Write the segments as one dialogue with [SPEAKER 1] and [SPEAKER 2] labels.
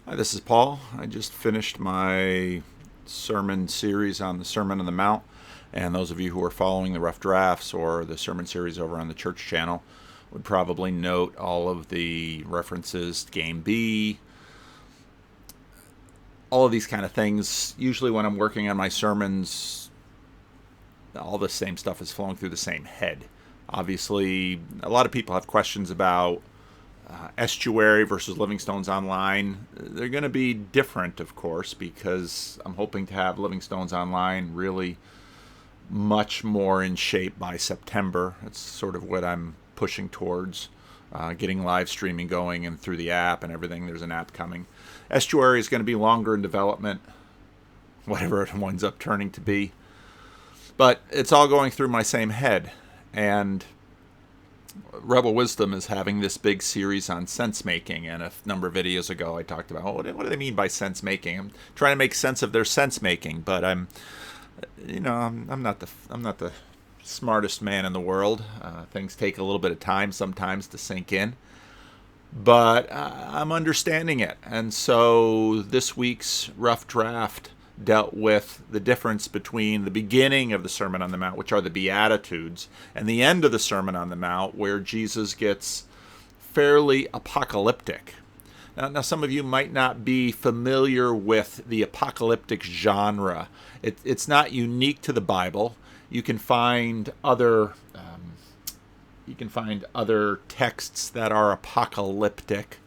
[SPEAKER 1] Hi, this is Paul. I just finished my sermon series on the Sermon on the Mount. And those of you who are following the rough drafts or the sermon series over on the church channel would probably note all of the references, Game B, all of these kind of things. Usually when I'm working on my sermons, all the same stuff is flowing through the same head. Obviously, a lot of people have questions about Estuary versus Livingstone's Online. They're going to be different, of course, because I'm hoping to have Livingstone's Online really much more in shape by September. It's sort of what I'm pushing towards, getting live streaming going and through the app and everything. There's an app coming. Estuary is going to be longer in development, whatever it winds up turning to be. But it's all going through my same head. And Rebel Wisdom is having this big series on SenseMaking, and a number of videos ago I talked about what do they mean by sense-making. I'm trying to make sense of their sense-making, but I'm not the smartest man in the world. Things take a little bit of time sometimes to sink in, but I'm understanding it. And so this week's rough draft dealt with the difference between the beginning of the Sermon on the Mount, which are the Beatitudes, and the end of the Sermon on the Mount, where Jesus gets fairly apocalyptic. Now, some of you might not be familiar with the apocalyptic genre. It's not unique to the Bible. You can find other texts that are apocalyptic,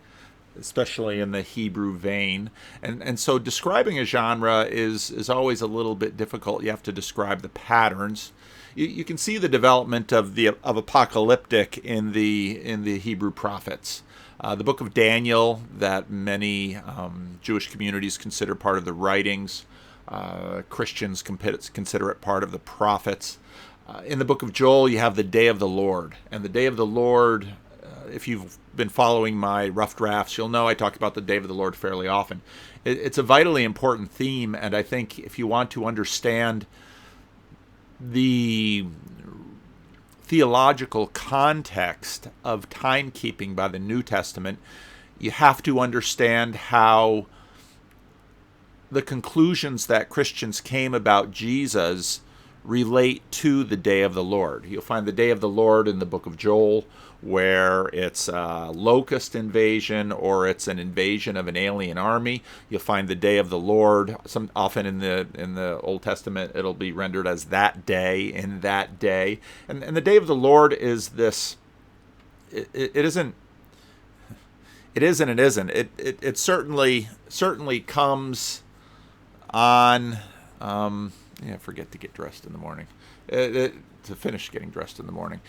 [SPEAKER 1] especially in the Hebrew vein. And so describing a genre is always a little bit difficult. You have to describe the patterns. You can see the development of apocalyptic in the Hebrew prophets. The book of Daniel, that many Jewish communities consider part of the writings. Christians consider it part of the prophets. In the book of Joel, you have the day of the Lord. And the day of the Lord, if you've been following my rough drafts, you'll know I talk about the day of the Lord fairly often. It's a vitally important theme, and I think if you want to understand the theological context of timekeeping by the New Testament, you have to understand how the conclusions that Christians came about Jesus relate to the day of the Lord. You'll find the day of the Lord in the book of Joel, where it's a locust invasion or it's an invasion of an alien army. You'll find the day of the Lord, often in the Old Testament it'll be rendered as that day, in that day. And the day of the Lord is this, it isn't. It isn't. It isn't. It certainly comes on. Forget to get dressed in the morning. To finish getting dressed in the morning.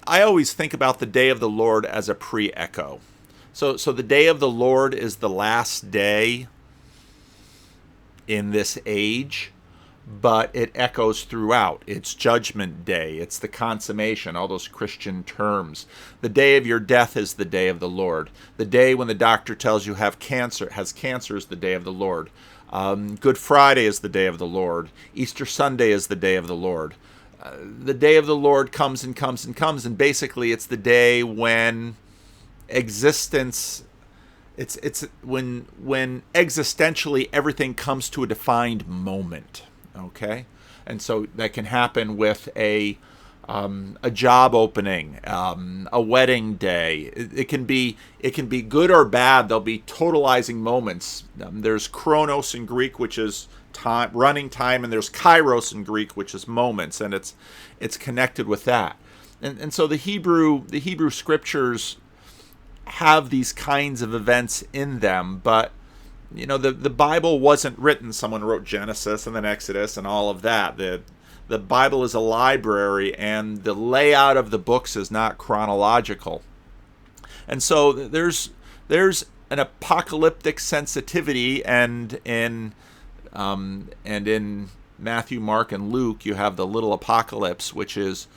[SPEAKER 1] I always think about the day of the Lord as a pre-echo. So the day of the Lord is the last day in this age, but it echoes throughout. It's Judgment Day. It's the consummation, all those Christian terms. The day of your death is the day of the Lord. The day when the doctor tells you has cancer is the day of the Lord. Good Friday is the day of the Lord. Easter Sunday is the day of the Lord. The day of the Lord comes and comes and comes, and basically it's the day when existence, it's when existentially everything comes to a defined moment. Okay, and so that can happen with a job opening, a wedding day. It can be good or bad. There'll be totalizing moments. There's chronos in Greek, which is time, running time, and there's kairos in Greek, which is moments, and it's connected with that. And so the Hebrew scriptures have these kinds of events in them, but the Bible wasn't written. Someone wrote Genesis and then Exodus and all of that. The Bible is a library, and the layout of the books is not chronological. And so there's an apocalyptic sensitivity, and in Matthew, Mark, and Luke, you have the little apocalypse, which is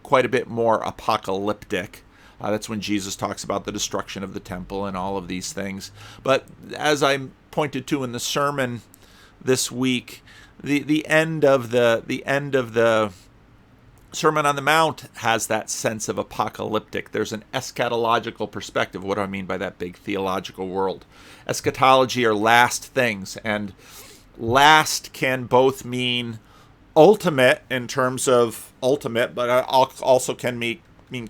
[SPEAKER 1] quite a bit more apocalyptic. That's when Jesus talks about the destruction of the temple and all of these things. But as I pointed to in the sermon this week, the end of the Sermon on the Mount has that sense of apocalyptic. There's an eschatological perspective. What do I mean by that big theological world? Eschatology are last things, and last can both mean ultimate in terms of ultimate, but also can mean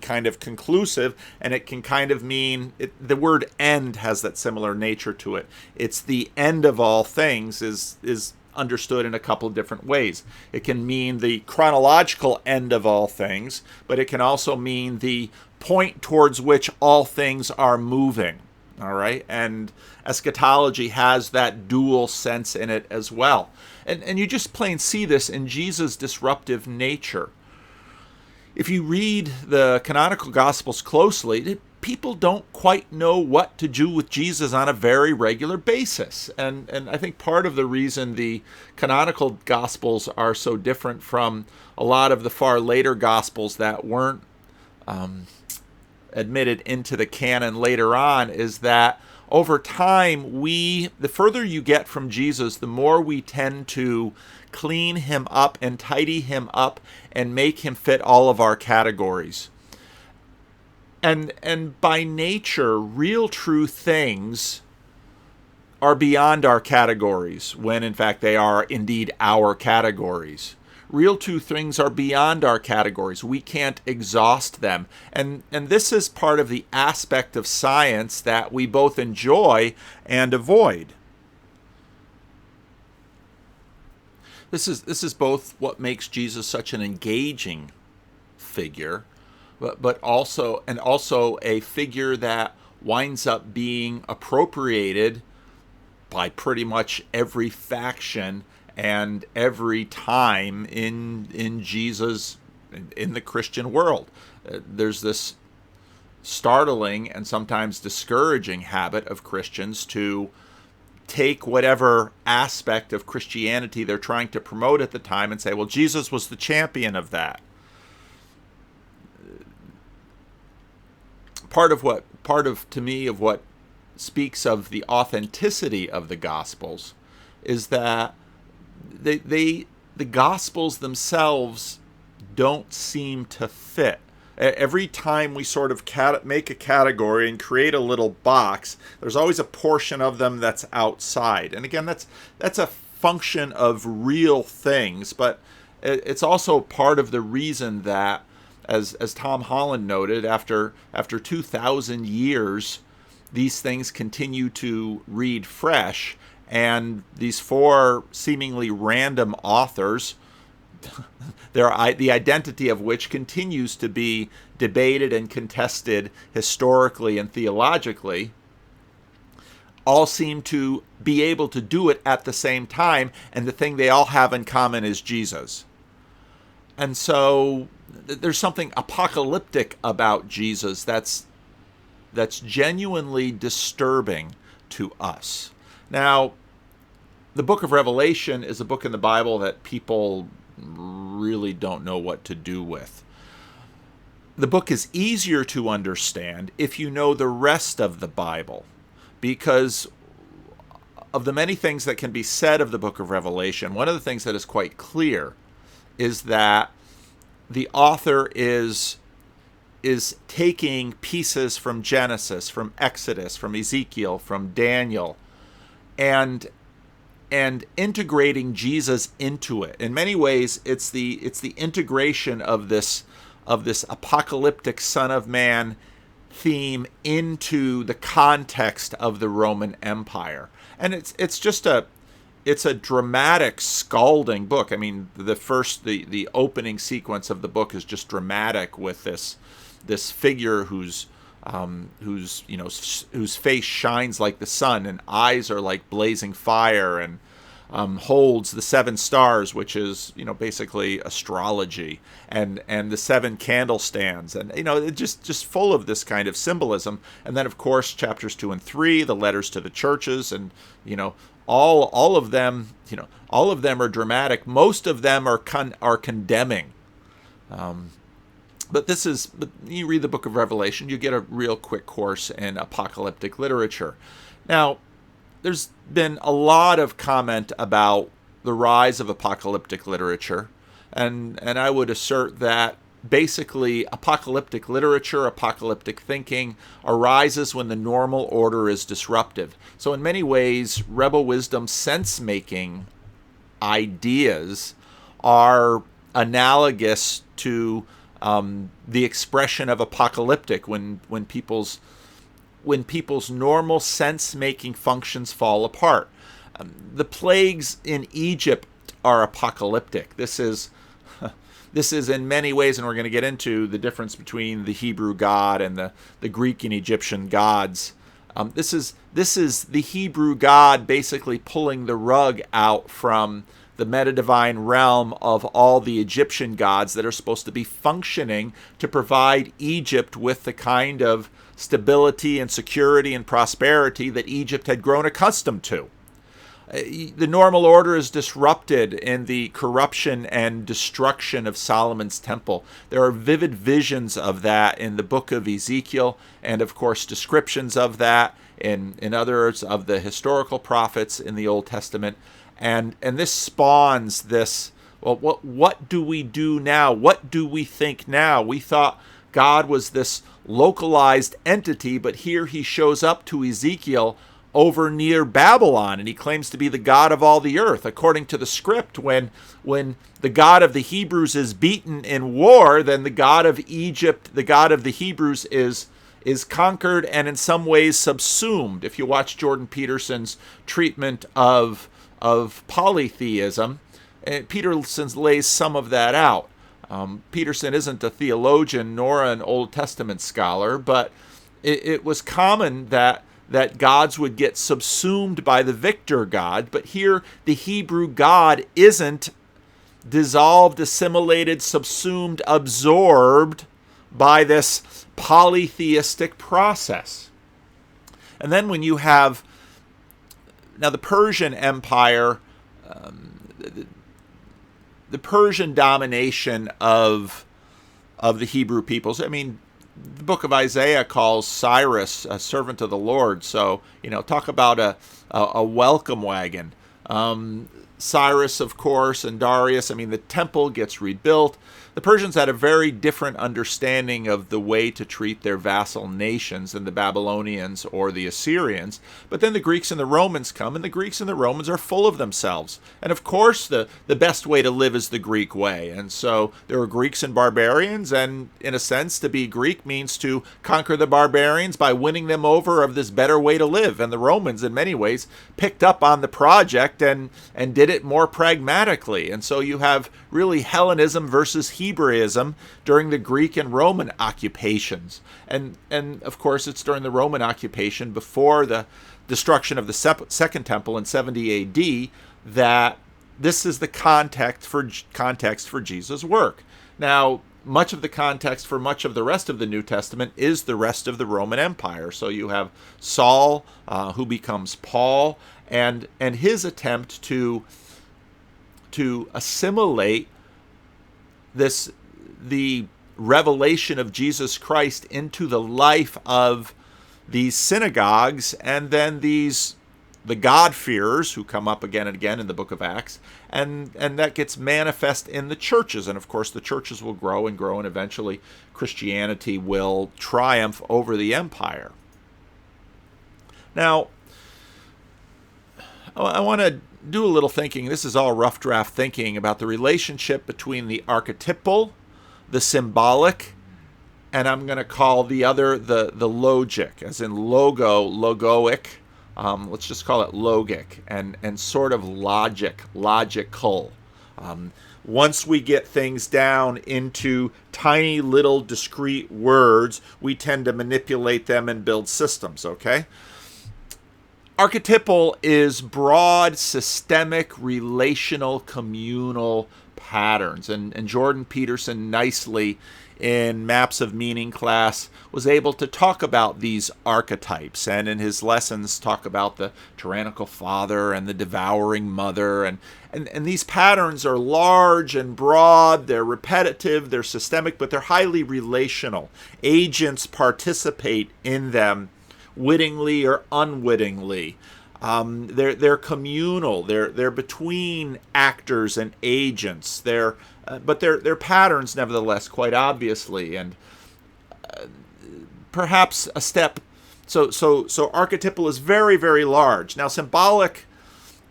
[SPEAKER 1] kind of conclusive, and it can kind of mean, the word end has that similar nature to it. It's the end of all things is understood in a couple of different ways. It can mean the chronological end of all things, but it can also mean the point towards which all things are moving. All right? And eschatology has that dual sense in it as well. And you just plain see this in Jesus' disruptive nature. If you read the canonical Gospels closely, people don't quite know what to do with Jesus on a very regular basis. And I think part of the reason the canonical Gospels are so different from a lot of the far later Gospels that weren't admitted into the canon later on is that over time, the further you get from Jesus, the more we tend to clean him up and tidy him up and make him fit all of our categories. And by nature, real true things are beyond our categories, when in fact they are indeed our categories. Real true things are beyond our categories. We can't exhaust them. And this is part of the aspect of science that we both enjoy and avoid. This is both what makes Jesus such an engaging figure, but also a figure that winds up being appropriated by pretty much every faction and every time in Jesus, in the Christian world. There's this startling and sometimes discouraging habit of Christians to take whatever aspect of Christianity they're trying to promote at the time and say, well, Jesus was the champion of that. Part of what speaks of the authenticity of the Gospels is that the Gospels themselves don't seem to fit. Every time we sort of make a category and create a little box, there's always a portion of them that's outside. And again, that's a function of real things, but it's also part of the reason that, as Tom Holland noted, after 2,000 years, these things continue to read fresh, and these four seemingly random authors, the identity of which continues to be debated and contested historically and theologically, all seem to be able to do it at the same time, and the thing they all have in common is Jesus. And so there's something apocalyptic about Jesus that's genuinely disturbing to us. Now, the book of Revelation is a book in the Bible that people really don't know what to do with. The book is easier to understand if you know the rest of the Bible, because of the many things that can be said of the book of Revelation, one of the things that is quite clear is that the author is taking pieces from Genesis, from Exodus, from Ezekiel, from Daniel, and integrating Jesus into it. In many ways, it's the integration of this apocalyptic Son of Man theme into the context of the Roman Empire. And it's a dramatic, scalding book. I mean, the opening sequence of the book is just dramatic with this figure whose face shines like the sun and eyes are like blazing fire, and holds the 7 stars, which is basically astrology, and the 7 candlestands, and just full of this kind of symbolism. And then of course chapters 2 and 3, the letters to the churches, and all of them are dramatic. Most of them are condemning. But you read the book of Revelation, you get a real quick course in apocalyptic literature. Now, there's been a lot of comment about the rise of apocalyptic literature, And I would assert that basically apocalyptic literature, apocalyptic thinking arises when the normal order is disruptive. So in many ways, rebel wisdom sense-making ideas are analogous to the expression of apocalyptic when people's normal sense-making functions fall apart. The plagues in Egypt are apocalyptic. This is in many ways, and we're going to get into the difference between the Hebrew God and the Greek and Egyptian gods. This is the Hebrew God basically pulling the rug out from the meta-divine realm of all the Egyptian gods that are supposed to be functioning to provide Egypt with the kind of stability and security and prosperity that Egypt had grown accustomed to. The normal order is disrupted in the corruption and destruction of Solomon's temple. There are vivid visions of that in the book of Ezekiel, and of course descriptions of that in others of the historical prophets in the Old Testament. And this spawns this, well, what do we do now? What do we think now? We thought God was this localized entity, but here he shows up to Ezekiel over near Babylon, and he claims to be the God of all the earth. According to the script, when the God of the Hebrews is beaten in war, then the God of Egypt, the God of the Hebrews, is conquered and in some ways subsumed. If you watch Jordan Peterson's treatment of polytheism, Peterson lays some of that out. Peterson isn't a theologian nor an Old Testament scholar, but it was common that gods would get subsumed by the victor god, but here the Hebrew God isn't dissolved, assimilated, subsumed, absorbed by this polytheistic process. And then when you have, now the Persian Empire, the Persian domination of the Hebrew peoples, I mean, the book of Isaiah calls Cyrus a servant of the Lord. So, talk about a welcome wagon. Cyrus, of course, and Darius, I mean, the temple gets rebuilt. The Persians had a very different understanding of the way to treat their vassal nations than the Babylonians or the Assyrians. But then the Greeks and the Romans come, and the Greeks and the Romans are full of themselves. And of course, the best way to live is the Greek way. And so there are Greeks and barbarians, and in a sense, to be Greek means to conquer the barbarians by winning them over of this better way to live. And the Romans, in many ways, picked up on the project and did it more pragmatically. And so you have really Hellenism versus Hebraism during the Greek and Roman occupations. And of course, it's during the Roman occupation before the destruction of the Second Temple in 70 AD that this is the context for Jesus' work. Now, much of the context for much of the rest of the New Testament is the rest of the Roman Empire. So you have Saul, who becomes Paul, and his attempt to assimilate the revelation of Jesus Christ into the life of these synagogues, and then the God-fearers who come up again and again in the book of Acts, and that gets manifest in the churches. And of course the churches will grow, and eventually Christianity will triumph over the empire. Now, I want to do a little thinking. This is all rough draft thinking about the relationship between the archetypal, the symbolic, and I'm going to call the other the logic, as in logoic. Let's just call it logic, and sort of logical. Once we get things down into tiny little discrete words, we tend to manipulate them and build systems, okay? Archetypal is broad, systemic, relational, communal patterns. And Jordan Peterson nicely in Maps of Meaning class was able to talk about these archetypes, and in his lessons talk about the tyrannical father and the devouring mother. And these patterns are large and broad, they're repetitive, they're systemic, but they're highly relational. Agents participate in them wittingly or unwittingly. They're communal. They're between actors and agents. But they're patterns nevertheless, quite obviously, and perhaps a step. So archetypal is very, very large. Now symbolic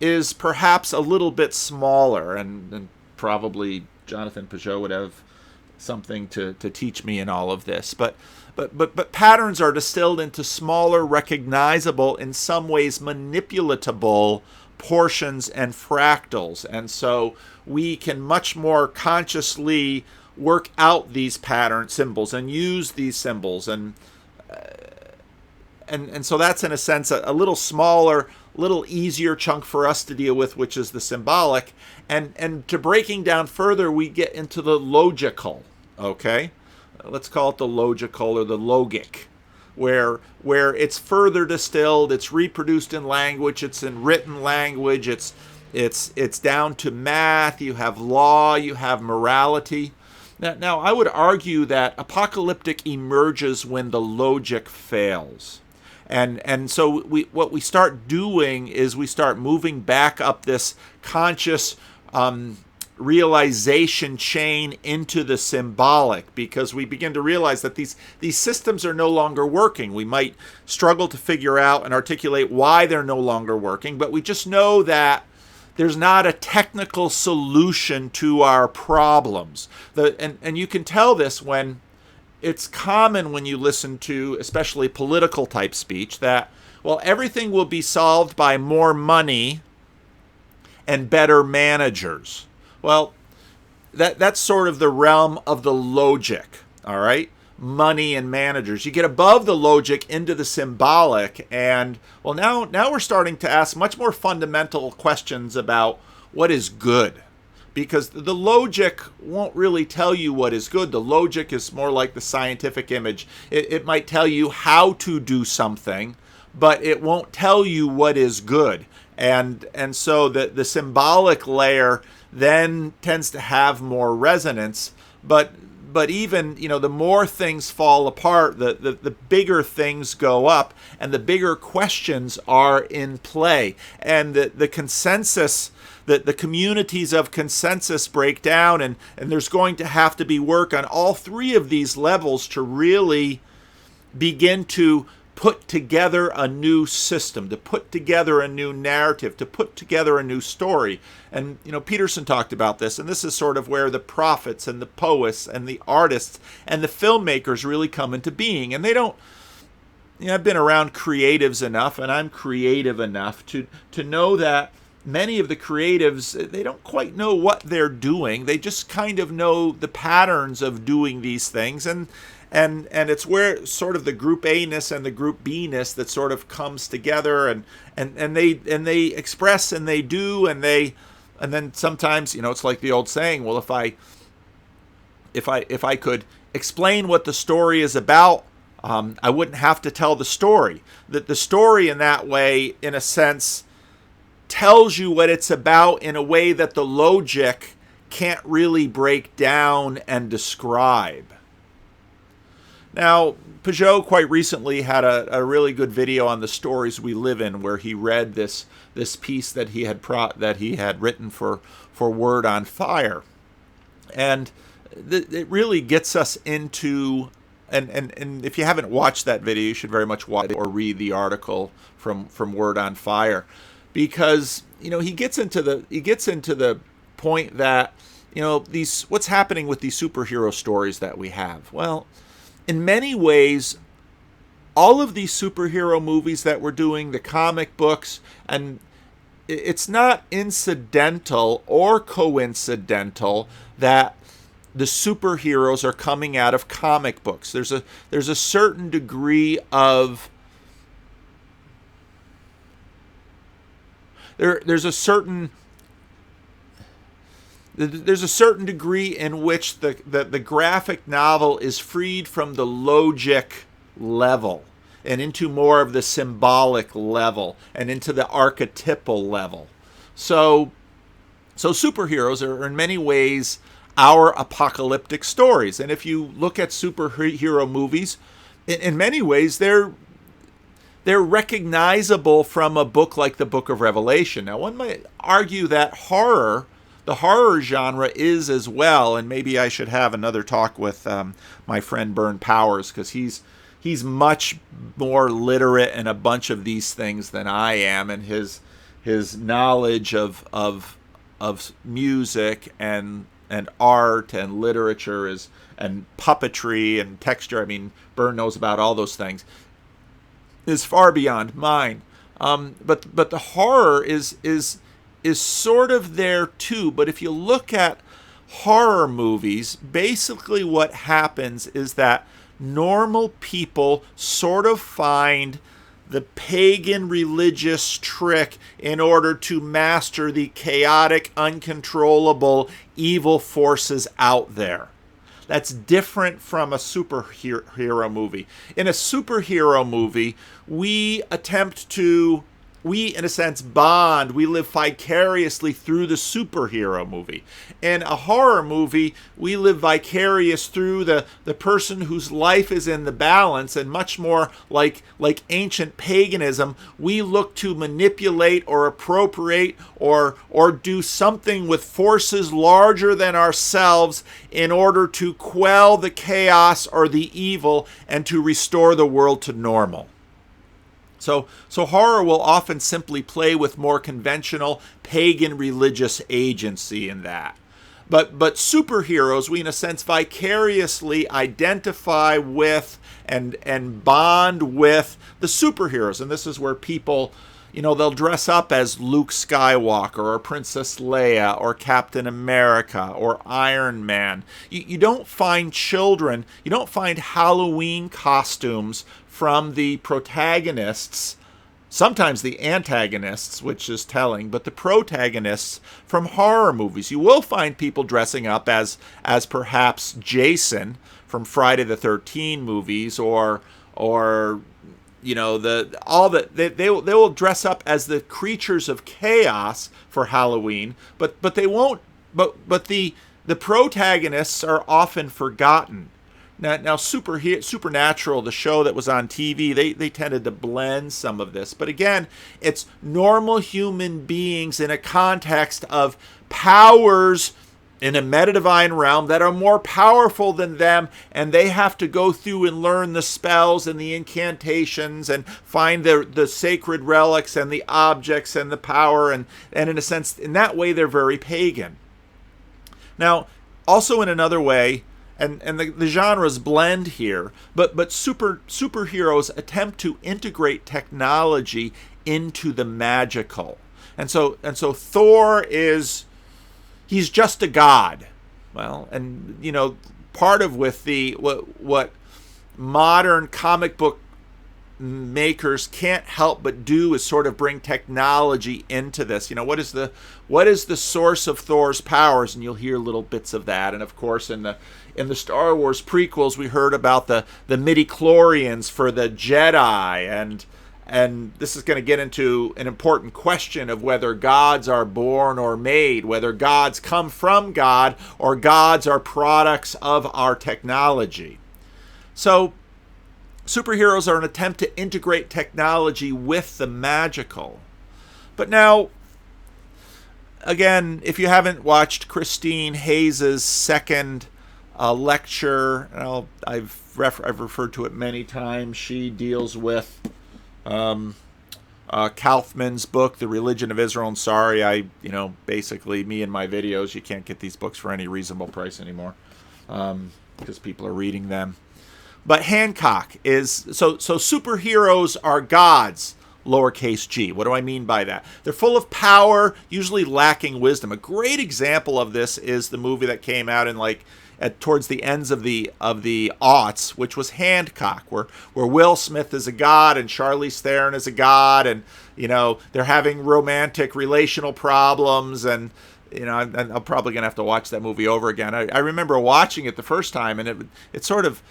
[SPEAKER 1] is perhaps a little bit smaller, and probably Jonathan Peugeot would have something to teach me in all of this. But patterns are distilled into smaller, recognizable, in some ways manipulatable portions and fractals. And so we can much more consciously work out these pattern symbols and use these symbols. And so that's, in a sense, a little smaller, little easier chunk for us to deal with, which is the symbolic. And to breaking down further, we get into the logical, okay? Let's call it the logical or the logic, where it's further distilled, it's reproduced in language, it's in written language, it's down to math, you have law, you have morality. Now I would argue that apocalyptic emerges when the logic fails. And so what we start doing is we start moving back up this conscious realization chain into the symbolic, because we begin to realize that these systems are no longer working. We might struggle to figure out and articulate why they're no longer working, but we just know that there's not a technical solution to our problems. And you can tell this when it's common when you listen to especially political type speech that, well, everything will be solved by more money and better managers. Well, that's sort of the realm of the logic, all right? Money and managers. You get above the logic into the symbolic, and, well, now we're starting to ask much more fundamental questions about what is good. Because the logic won't really tell you what is good. The logic is more like the scientific image. It might tell you how to do something, but it won't tell you what is good. And so the symbolic layer then tends to have more resonance. But even, the more things fall apart, the bigger things go up, and the bigger questions are in play. And the consensus, the communities of consensus break down, and there's going to have to be work on all three of these levels to really begin to put together a new system, to put together a new narrative, to put together a new story. And, Peterson talked about this, and this is sort of where the prophets and the poets and the artists and the filmmakers really come into being. And they don't, I've been around creatives enough, and I'm creative enough to know that many of the creatives, they don't quite know what they're doing. They just kind of know the patterns of doing these things. And it's where sort of the group A-ness and the group B-ness that sort of comes together, and they express and they do, and then sometimes, it's like the old saying, well, if I could explain what the story is about, I wouldn't have to tell the story. That the story in that way, in a sense, tells you what it's about in a way that the logic can't really break down and describe. Now, Peugeot quite recently had a really good video on the stories we live in, where he read this piece that he had written for Word on Fire, and it really gets us into, and if you haven't watched that video, you should very much watch it or read the article from Word on Fire, because he gets into the point that what's happening with these superhero stories that we have. Well, in many ways, all of these superhero movies that we're doing, the comic books, and it's not incidental or coincidental that the superheroes are coming out of comic books. There's a certain degree of there's a certain degree in which the graphic novel is freed from the logic level and into more of the symbolic level and into the archetypal level. So superheroes are in many ways our apocalyptic stories. And if you look at superhero movies, in many ways they're they're recognizable from a book like the Book of Revelation. Now, one might argue that the horror genre is as well, and maybe I should have another talk with my friend Bern Powers, because he's much more literate in a bunch of these things than I am, and his knowledge of music and art and literature and puppetry and texture. I mean, Bern knows about all those things. Is far beyond mine. But the horror is sort of there too. But if you look at horror movies, basically what happens is that normal people sort of find the pagan religious trick in order to master the chaotic, uncontrollable evil forces out there. That's different from a superhero movie. In a superhero movie, we in a sense bond, we live vicariously through the superhero movie. In a horror movie, we live vicarious through the person whose life is in the balance, and much more like ancient paganism, we look to manipulate or appropriate or do something with forces larger than ourselves in order to quell the chaos or the evil and to restore the world to normal. So horror will often simply play with more conventional pagan religious agency in that. But superheroes, we in a sense vicariously identify with and bond with the superheroes. And this is where people, they'll dress up as Luke Skywalker or Princess Leia or Captain America or Iron Man. You don't find Halloween costumes from the protagonists, sometimes the antagonists, which is telling, but the protagonists from horror movies. You will find people dressing up as perhaps Jason from Friday the 13th movies, or they will dress up as the creatures of chaos for Halloween, but they won't. But the protagonists are often forgotten. Now, Supernatural, the show that was on TV, they tended to blend some of this. But again, it's normal human beings in a context of powers in a metadivine realm that are more powerful than them, and they have to go through and learn the spells and the incantations and find the sacred relics and the objects and the power, and in a sense, in that way, they're very pagan. Now, also in another way, and the genres blend here, but superheroes attempt to integrate technology into the magical. And so Thor he's just a god. Well, and part of with what modern comic book makers can't help but do is sort of bring technology into this. What is the source of Thor's powers? And you'll hear little bits of that. And of course, in the Star Wars prequels, we heard about the midichlorians for the Jedi, and this is going to get into an important question of whether gods are born or made, whether gods come from God or gods are products of our technology. So superheroes are an attempt to integrate technology with the magical. But now, again, if you haven't watched Christine Hayes' second lecture, I've referred to it many times. She deals with Kaufman's book, The Religion of Israel. And sorry, basically me and my videos, you can't get these books for any reasonable price anymore because people are reading them. But Hancock is, so superheroes are gods, lowercase g. What do I mean by that? They're full of power, usually lacking wisdom. A great example of this is the movie that came out in towards the ends of the aughts, which was Hancock, where Will Smith is a god and Charlize Theron is a god, and they're having romantic relational problems, and I'm probably gonna have to watch that movie over again. I remember watching it the first time, and it sort of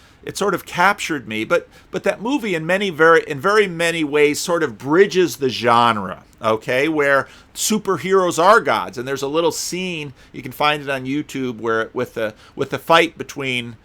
[SPEAKER 1] captured me. But that movie in very many ways sort of bridges the genre, okay, where superheroes are gods. And there's a little scene, you can find it on YouTube, where with the fight between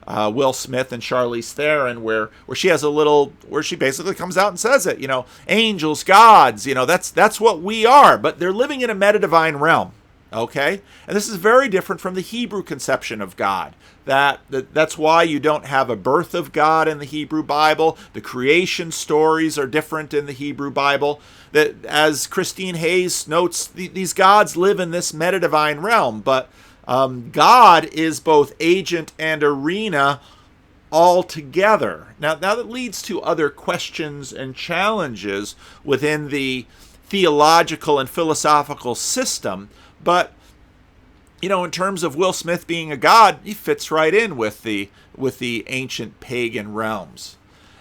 [SPEAKER 1] Will Smith and Charlize Theron, where she has a little, where she basically comes out and says it, angels, gods, that's what we are, but they're living in a meta-divine realm. Okay? And this is very different from the Hebrew conception of God. That's why you don't have a birth of God in the Hebrew Bible. The creation stories are different in the Hebrew Bible. That, as Christine Hayes notes, these gods live in this meta-divine realm, but God is both agent and arena all together. Now that leads to other questions and challenges within the theological and philosophical system, but in terms of Will Smith being a god, he fits right in with the ancient pagan realms.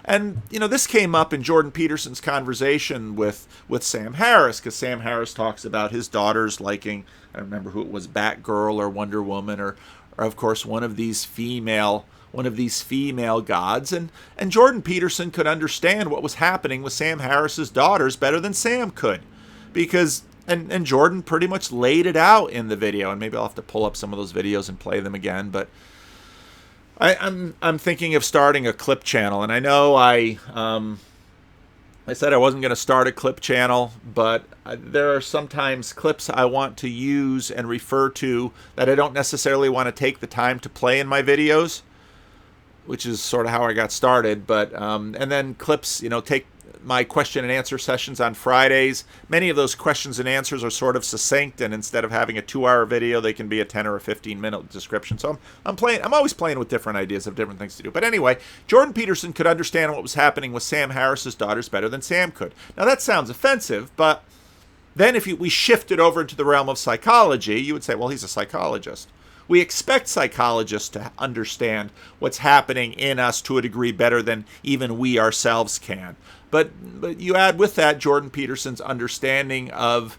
[SPEAKER 1] And this came up in Jordan Peterson's conversation with Sam Harris, because Sam Harris talks about his daughters liking, I don't remember who it was, Batgirl or Wonder Woman, or of course one of these female gods, and Jordan Peterson could understand what was happening with Sam Harris's daughters better than Sam could, because and Jordan pretty much laid it out in the video, and maybe I'll have to pull up some of those videos and play them again, but I'm thinking of starting a clip channel, and I know I said I wasn't going to start a clip channel, but there are sometimes clips I want to use and refer to that I don't necessarily want to take the time to play in my videos, which is sort of how I got started. But and then clips, take my question and answer sessions on Fridays. Many of those questions and answers are sort of succinct, and instead of having a 2-hour video, they can be a 10 or a 15-minute description. So I'm always playing with different ideas of different things to do. But anyway, Jordan Peterson could understand what was happening with Sam Harris's daughters better than Sam could. Now that sounds offensive, but then if we shift it over into the realm of psychology, you would say, well, he's a psychologist. We expect psychologists to understand what's happening in us to a degree better than even we ourselves can. But you add with that Jordan Peterson's understanding of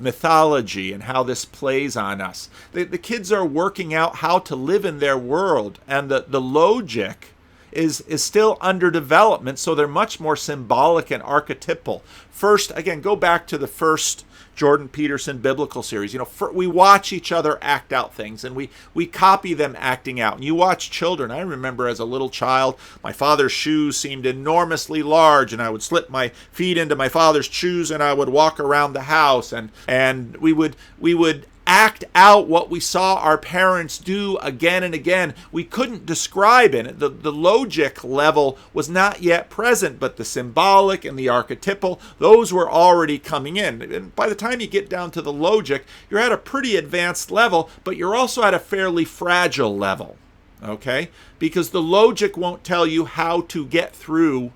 [SPEAKER 1] mythology and how this plays on us. The kids are working out how to live in their world, and the logic is still under development, so they're much more symbolic and archetypal. First, again, go back to the first Jordan Peterson biblical series. We watch each other act out things, and we copy them acting out. And you watch children. I remember as a little child, my father's shoes seemed enormously large, and I would slip my feet into my father's shoes, and I would walk around the house, and we would act out what we saw our parents do again and again. We couldn't describe it. The logic level was not yet present, but the symbolic and the archetypal, those were already coming in. And by the time you get down to the logic, you're at a pretty advanced level, but you're also at a fairly fragile level, okay? Because the logic won't tell you how to get through,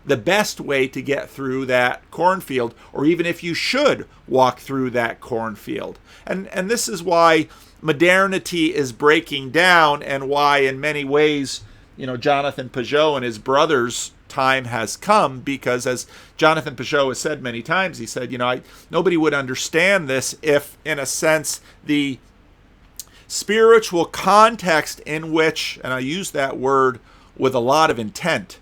[SPEAKER 1] the best way to get through that cornfield, or even if you should walk through that cornfield. And this is why modernity is breaking down, and why in many ways, Jonathan Peugeot and his brothers' time has come, because as Jonathan Peugeot has said many times, he said, nobody would understand this if, in a sense, the spiritual context in which, and I use that word with a lot of intent,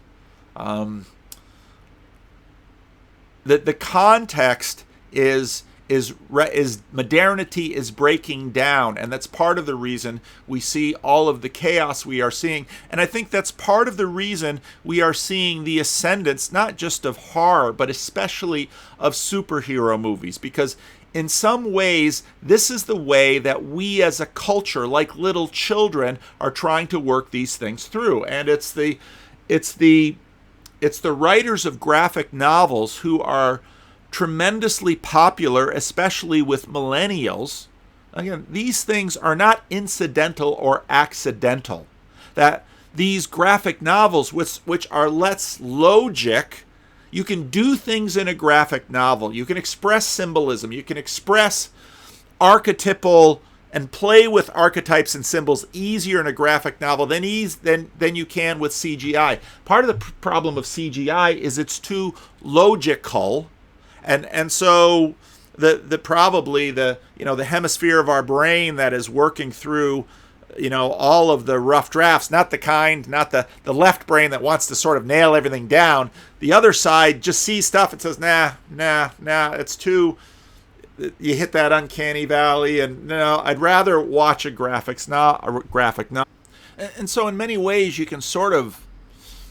[SPEAKER 1] the context is modernity is breaking down, and that's part of the reason we see all of the chaos we are seeing. And I think that's part of the reason we are seeing the ascendance, not just of horror, but especially of superhero movies, because in some ways, this is the way that we as a culture, like little children, are trying to work these things through. And it's the writers of graphic novels who are tremendously popular, especially with millennials. Again, these things are not incidental or accidental. That these graphic novels, which are less logic, you can do things in a graphic novel. You can express symbolism. You can express archetypal and play with archetypes and symbols easier in a graphic novel than you can with CGI. Part of the problem of CGI is it's too logical, and so the hemisphere of our brain that is working through all of the rough drafts, not the left brain that wants to sort of nail everything down. The other side just sees stuff and says, nah, it's too. You hit that uncanny valley, and no, I'd rather watch a graphic novel. And so in many ways you can sort of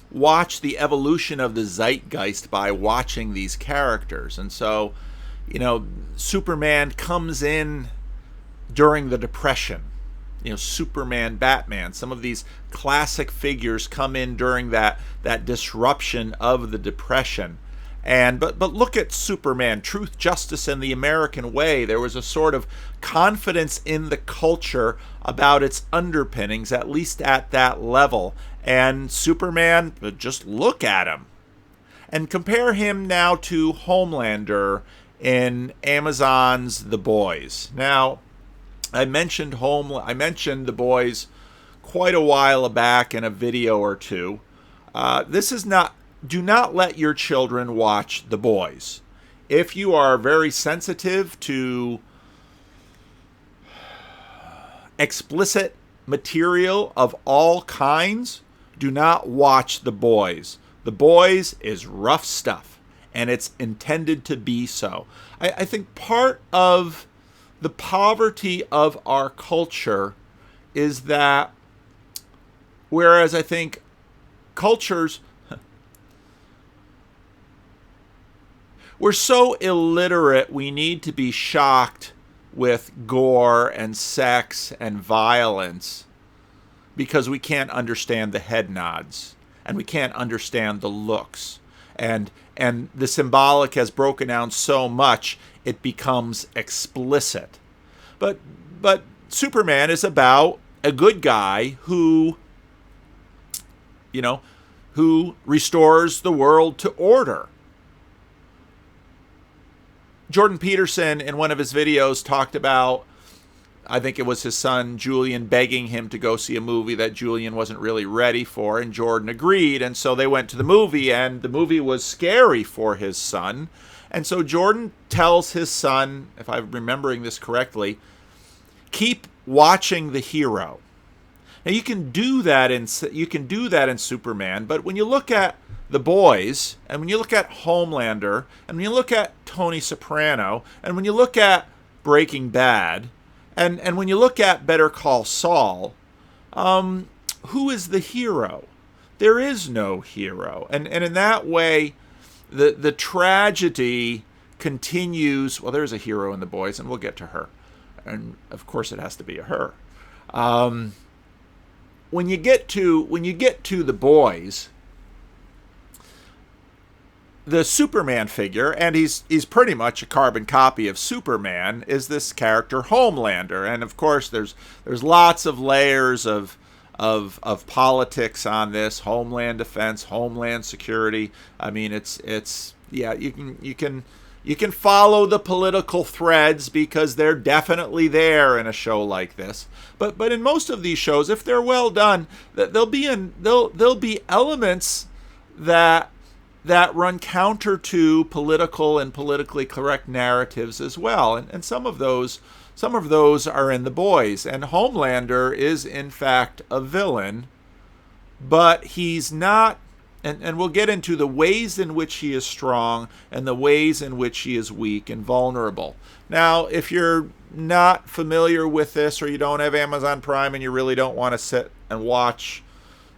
[SPEAKER 1] watch the evolution of the zeitgeist by watching these characters. And so, Superman comes in during the Depression. Superman, Batman, some of these classic figures come in during that disruption of the Depression. And but look at Superman, Truth, Justice, and the American Way. There was a sort of confidence in the culture about its underpinnings, at least at that level. And Superman, just look at him. And compare him now to Homelander in Amazon's The Boys. Now, I mentioned The Boys quite a while back in a video or two. Do not let your children watch The Boys. If you are very sensitive to explicit material of all kinds, do not watch The Boys. The Boys is rough stuff, and it's intended to be so. I think part of the poverty of our culture is that, whereas I think cultures, we're so illiterate, we need to be shocked with gore and sex and violence because we can't understand the head nods and we can't understand the looks. And the symbolic has broken down so much it becomes explicit. But Superman is about a good guy who restores the world to order. Jordan Peterson, in one of his videos, talked about, I think it was his son Julian begging him to go see a movie that Julian wasn't really ready for, and Jordan agreed, and so they went to the movie, and the movie was scary for his son. And so Jordan tells his son, if I'm remembering this correctly, keep watching the hero. Now you can do that in Superman, but when you look at The Boys, and when you look at Homelander, and when you look at Tony Soprano, and when you look at Breaking Bad, and when you look at Better Call Saul, who is the hero? There is no hero. And in that way, the tragedy continues. Well, there's a hero in The Boys, and we'll get to her. And of course it has to be a her. When you get to The Boys, the Superman figure, and he's pretty much a carbon copy of Superman, is this character Homelander. And of course there's lots of layers of politics on this: homeland defense, homeland security. I mean, you can follow the political threads because they're definitely there in a show like this. But in most of these shows, if they're well done, there'll be elements that run counter to political and politically correct narratives as well. And some of those are in The Boys. And Homelander is, in fact, a villain, but he's not, and we'll get into the ways in which he is strong and the ways in which he is weak and vulnerable. Now, if you're not familiar with this, or you don't have Amazon Prime and you really don't want to sit and watch,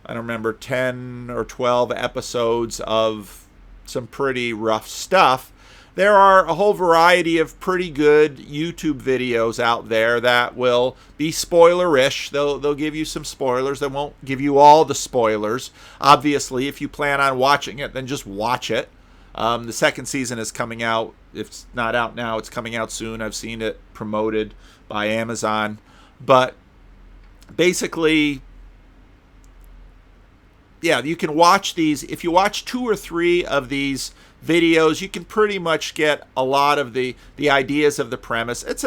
[SPEAKER 1] I don't remember, 10 or 12 episodes of some pretty rough stuff, there are a whole variety of pretty good YouTube videos out there that will be spoilerish. They'll give you some spoilers. They won't give you all the spoilers. Obviously, if you plan on watching it, then just watch it. The second season is coming out. If it's not out now, it's coming out soon. I've seen it promoted by Amazon. But basically, yeah, you can watch these. If you watch 2 or 3 of these videos, you can pretty much get a lot of the ideas of the premise. It's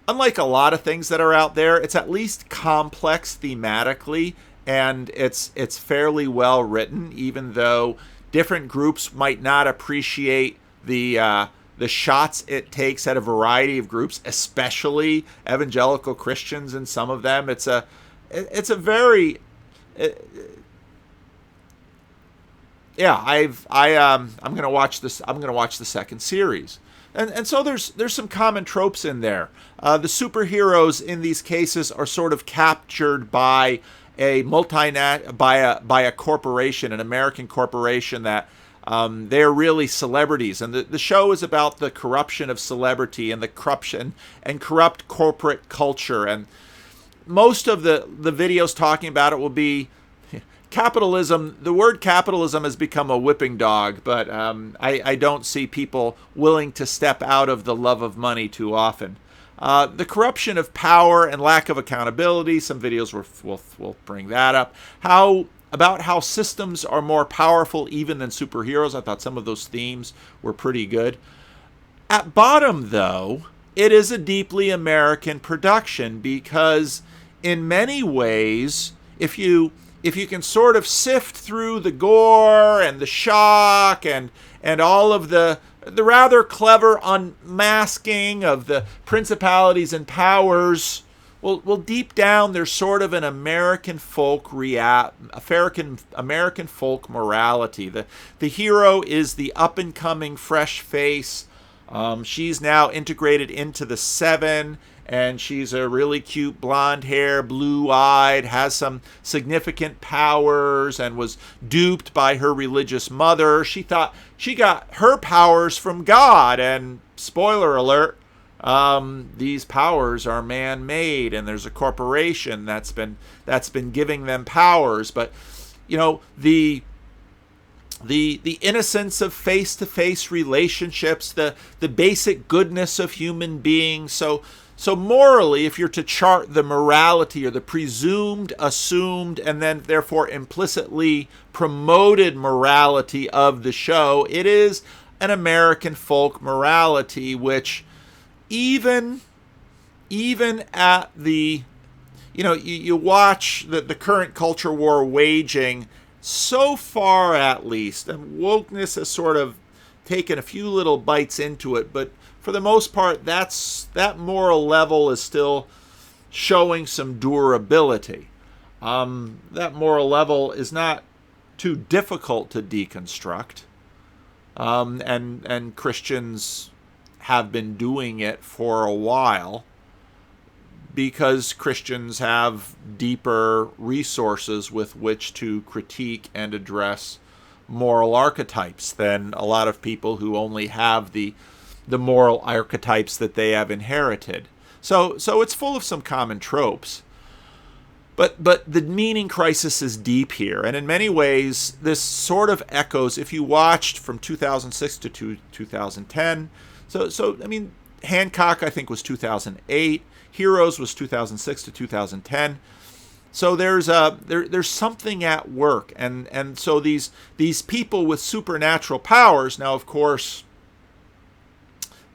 [SPEAKER 1] unlike a lot of things that are out there, it's at least complex thematically, and it's fairly well written, even though different groups might not appreciate the shots it takes at a variety of groups, especially evangelical Christians. And some of them, I'm gonna watch this. I'm gonna watch the second series And so there's some common tropes in there. The superheroes in these cases are sort of captured by a by a corporation, an American corporation that they're really celebrities, and the show is about the corruption of celebrity and the corruption and corrupt corporate culture. And most of the videos talking about it will be capitalism. The word capitalism has become a whipping dog, but I don't see people willing to step out of the love of money too often. The corruption of power and lack of accountability. Some videos will bring that up. About how systems are more powerful even than superheroes. I thought some of those themes were pretty good. At bottom, though, it is a deeply American production because in many ways, if you can sort of sift through the gore and the shock and all of the rather clever unmasking of the principalities and powers, well, deep down there's sort of an American folk American folk morality. The hero is the up and coming fresh face. She's now integrated into the Seven, and she's a really cute blonde hair, blue-eyed, has some significant powers, and was duped by her religious mother. She thought she got her powers from God, and spoiler alert, these powers are man-made, and there's a corporation that's been giving them powers. But the innocence of face-to-face relationships, the basic goodness of human beings. So morally, if you're to chart the morality or the presumed, assumed, and then therefore implicitly promoted morality of the show, it is an American folk morality, which even at the, you watch the current culture war waging, so far at least, and wokeness has sort of taken a few little bites into it, but for the most part, that moral level is still showing some durability. That moral level is not too difficult to deconstruct, and Christians have been doing it for a while because Christians have deeper resources with which to critique and address moral archetypes than a lot of people who only have the moral archetypes that they have inherited. So it's full of some common tropes. But the meaning crisis is deep here. And in many ways, this sort of echoes, if you watched from 2006 to 2010. So I mean, Hancock, I think, was 2008. Heroes was 2006 to 2010. So there's something at work. And so these people with supernatural powers, now, of course,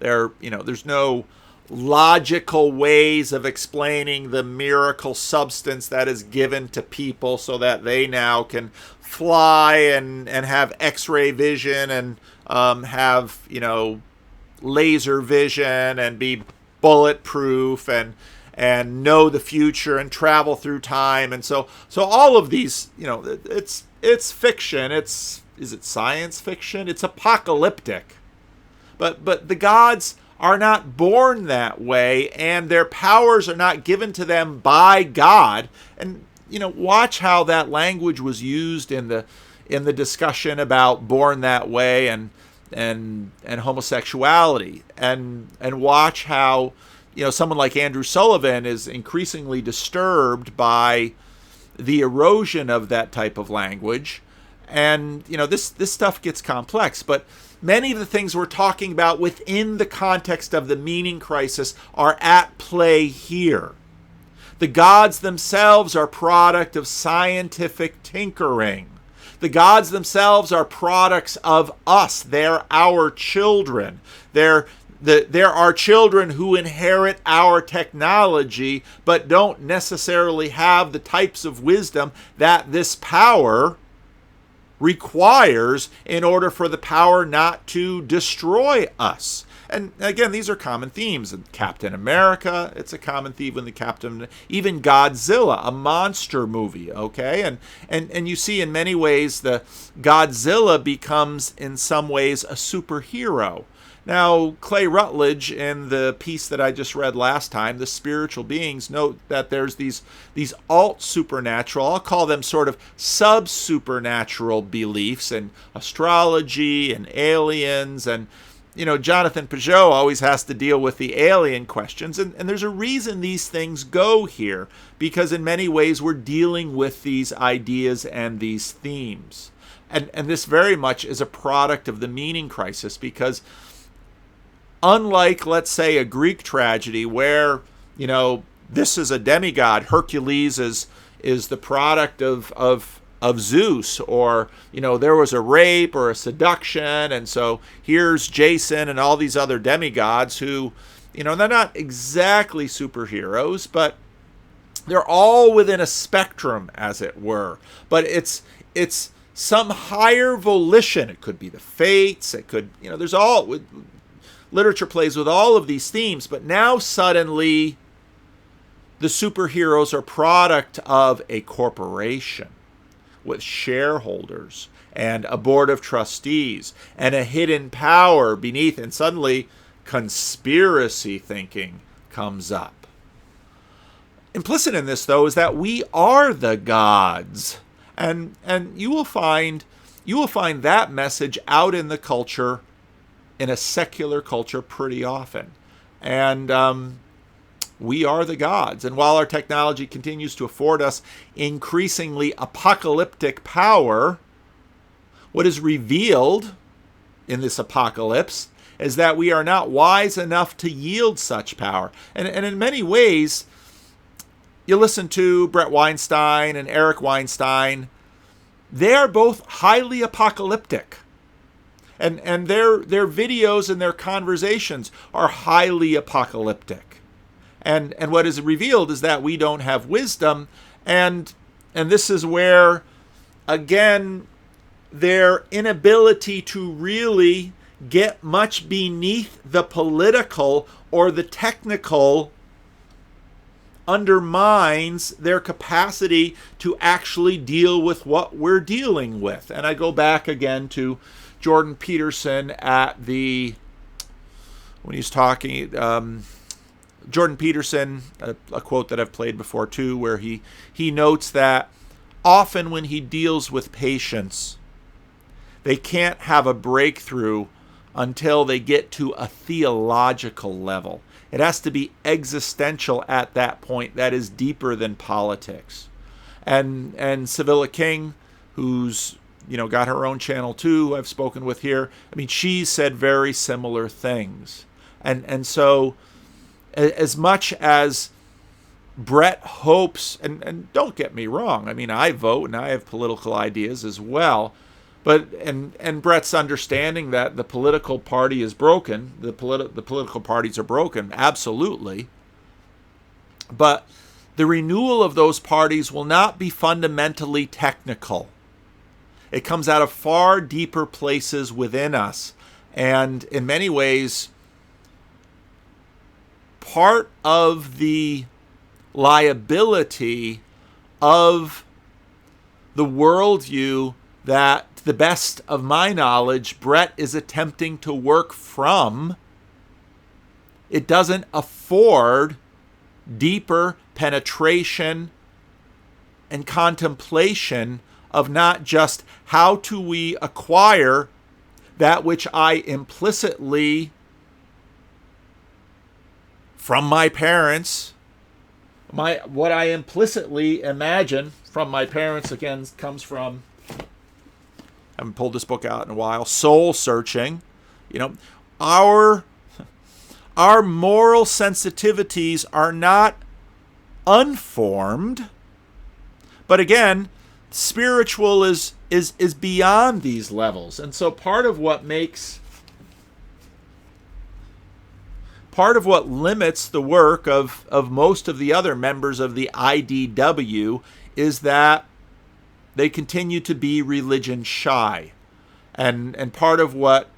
[SPEAKER 1] there's no logical ways of explaining the miracle substance that is given to people so that they now can fly and have X-ray vision and have laser vision and be bulletproof and know the future and travel through time. And so all of these, it's fiction. Is it science fiction? It's apocalyptic. But the gods are not born that way, and their powers are not given to them by God. And watch how that language was used in the discussion about born that way and homosexuality, and watch how someone like Andrew Sullivan is increasingly disturbed by the erosion of that type of language. And this stuff gets complex, but many of the things we're talking about within the context of the meaning crisis are at play here. The gods themselves are product of scientific tinkering. The gods themselves are products of us. They're our children. There are children who inherit our technology, but don't necessarily have the types of wisdom that this power requires in order for the power not to destroy us. And again, these are common themes. In Captain America, it's a common theme in the Captain, even Godzilla, a monster movie, okay? And you see in many ways the Godzilla becomes in some ways a superhero. Now, Clay Rutledge, in the piece that I just read last time, The Spiritual Beings, note that there's these alt-supernatural, I'll call them sort of sub-supernatural beliefs in astrology and aliens. And, Jonathan Peugeot always has to deal with the alien questions. And there's a reason these things go here, because in many ways we're dealing with these ideas and these themes. And this very much is a product of the meaning crisis, because unlike, let's say, a Greek tragedy where, this is a demigod, Hercules is the product of Zeus, or, there was a rape or a seduction, and so here's Jason and all these other demigods who, they're not exactly superheroes, but they're all within a spectrum, as it were. But it's some higher volition. It could be the fates. It could, there's all... Literature plays with all of these themes, but now suddenly the superheroes are product of a corporation with shareholders and a board of trustees and a hidden power beneath, and suddenly conspiracy thinking comes up. Implicit in this, though, is that we are the gods, and you will find that message out in the culture, in a secular culture, pretty often. And we are the gods. And while our technology continues to afford us increasingly apocalyptic power, what is revealed in this apocalypse is that we are not wise enough to yield such power. And in many ways, you listen to Brett Weinstein and Eric Weinstein, they are both highly apocalyptic. And their videos and their conversations are highly apocalyptic. And what is revealed is that we don't have wisdom. And this is where, again, their inability to really get much beneath the political or the technical undermines their capacity to actually deal with what we're dealing with. And I go back again to Jordan Peterson when he's talking, Jordan Peterson, a quote that I've played before too, where he notes that often when he deals with patients, they can't have a breakthrough until they get to a theological level. It has to be existential at that point. That is deeper than politics. And Sevilla King, who's got her own channel too, who I've spoken with here, I mean, she said very similar things. And so as much as Brett hopes, and don't get me wrong, I mean, I vote and I have political ideas as well, but and Brett's understanding that the political party is broken, the political parties are broken, absolutely. But the renewal of those parties will not be fundamentally technical. It comes out of far deeper places within us. And in many ways, part of the liability of the worldview that, to the best of my knowledge, Brett is attempting to work from, it doesn't afford deeper penetration and contemplation of not just how do we acquire that which I implicitly, from my parents, what I implicitly imagine from my parents, again, comes from, I haven't pulled this book out in a while, Soul Searching. Our moral sensitivities are not unformed, but again, spiritual is beyond these levels. And so part of what limits the work of most of the other members of the IDW is that they continue to be religion shy. And part of what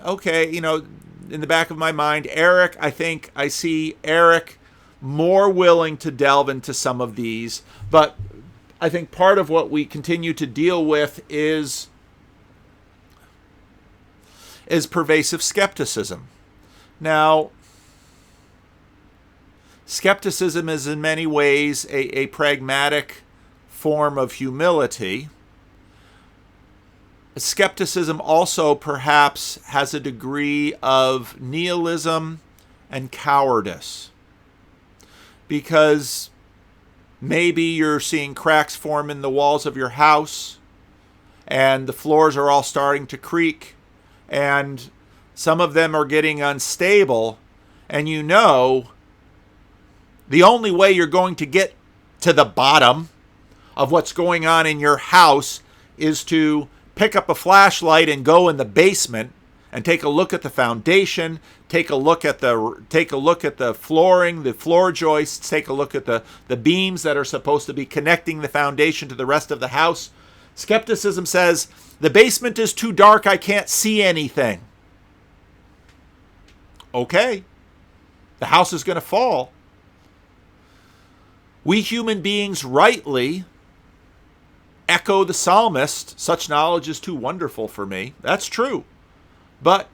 [SPEAKER 1] okay, in the back of my mind, Eric, I see Eric more willing to delve into some of these, but I think part of what we continue to deal with is pervasive skepticism. Now, skepticism is in many ways a pragmatic form of humility. Skepticism also perhaps has a degree of nihilism and cowardice, because maybe you're seeing cracks form in the walls of your house and the floors are all starting to creak and some of them are getting unstable, and the only way you're going to get to the bottom of what's going on in your house is to pick up a flashlight and go in the basement and take a look at the foundation, take a look at the flooring, the floor joists, take a look at the beams that are supposed to be connecting the foundation to the rest of the house. Skepticism says, the basement is too dark, I can't see anything. Okay, the house is going to fall. We human beings rightly echo the psalmist, such knowledge is too wonderful for me. That's true. But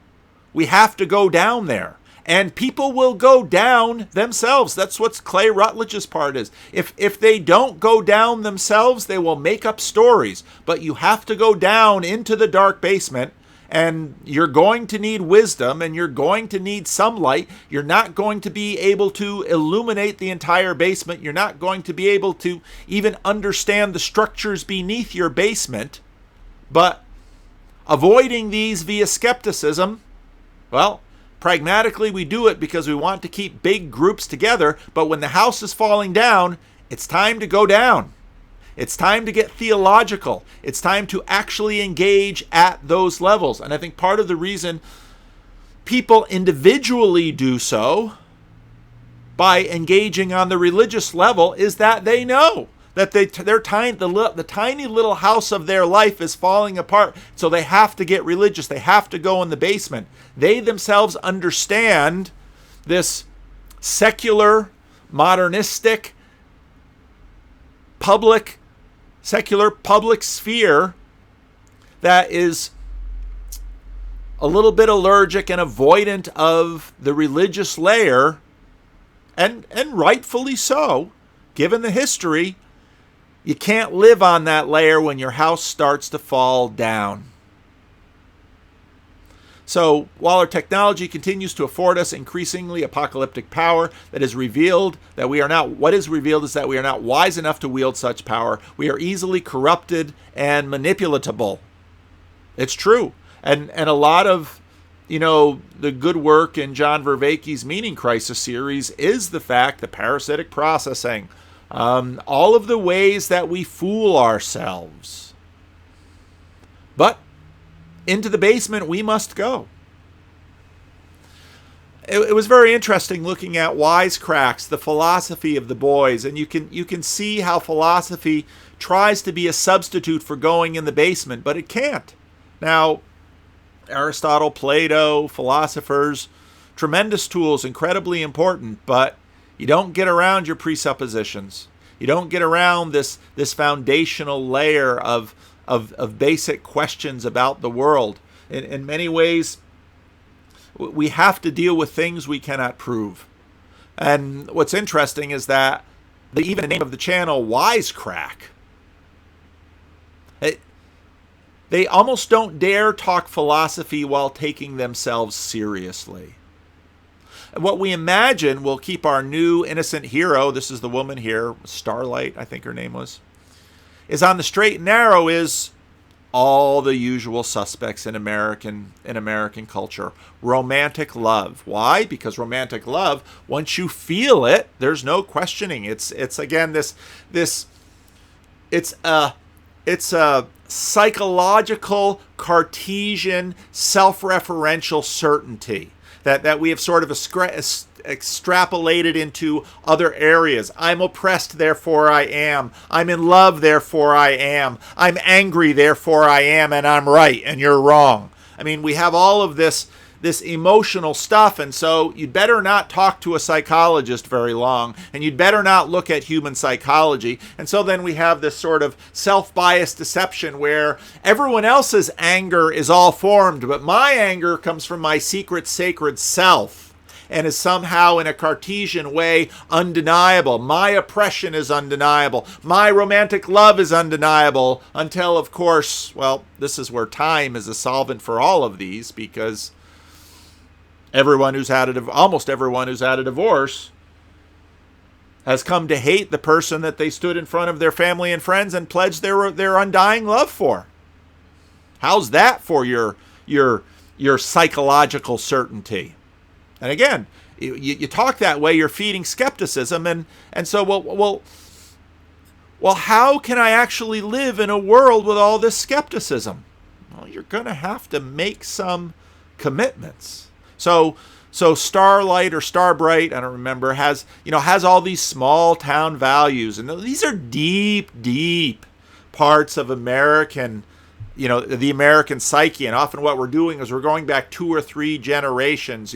[SPEAKER 1] we have to go down there. And people will go down themselves. That's what Clay Rutledge's part is. If they don't go down themselves, they will make up stories. But you have to go down into the dark basement, and you're going to need wisdom, and you're going to need some light. You're not going to be able to illuminate the entire basement. You're not going to be able to even understand the structures beneath your basement. But avoiding these via skepticism, well, pragmatically we do it because we want to keep big groups together, but when the house is falling down, it's time to go down. It's time to get theological. It's time to actually engage at those levels. And I think part of the reason people individually do so by engaging on the religious level is that they know that the tiny little house of their life is falling apart, so they have to get religious. They have to go in the basement. They themselves understand this secular, modernistic, secular public sphere that is a little bit allergic and avoidant of the religious layer, and rightfully so, given the history. You can't live on that layer when your house starts to fall down. So while our technology continues to afford us increasingly apocalyptic power what is revealed is that we are not wise enough to wield such power. We are easily corrupted and manipulatable. It's true. And a lot of, the good work in John Vervaeke's Meaning Crisis series is the fact, the parasitic processing, all of the ways that we fool ourselves. But into the basement we must go. It was very interesting looking at Wisecracks, the philosophy of the boys, and you can see how philosophy tries to be a substitute for going in the basement, but it can't. Now, Aristotle, Plato, philosophers, tremendous tools, incredibly important, but you don't get around your presuppositions. You don't get around this foundational layer of basic questions about the world. In many ways, we have to deal with things we cannot prove. And what's interesting is that even the name of the channel, Wisecrack, they almost don't dare talk philosophy while taking themselves seriously. And what we imagine will keep our new innocent hero, this is the woman here, Starlight, I think her name was, is on the straight and narrow is all the usual suspects in American culture. Romantic love. Why? Because romantic love, once you feel it, there's no questioning. It's again it's a psychological Cartesian self-referential certainty that we have sort of extrapolated into other areas. I'm oppressed, therefore I am. I'm in love, therefore I am. I'm angry, therefore I am, and I'm right, and you're wrong. I mean, we have all of this emotional stuff, and so you'd better not talk to a psychologist very long, and you'd better not look at human psychology. And so then we have this sort of self-biased deception where everyone else's anger is all formed, but my anger comes from my secret sacred self and is somehow in a Cartesian way undeniable. My oppression is undeniable. My romantic love is undeniable, until, of course, well, this is where time is a solvent for all of these, because almost everyone who's had a divorce has come to hate the person that they stood in front of their family and friends and pledged their undying love for. How's that for your psychological certainty? And again, you talk that way, you're feeding skepticism, and so well, how can I actually live in a world with all this skepticism? Well, you're going to have to make some commitments. So Starlight or Starbright, I don't remember, has all these small town values, and these are deep parts of American, the American psyche. And often what we're doing is we're going back 2 or 3 generations,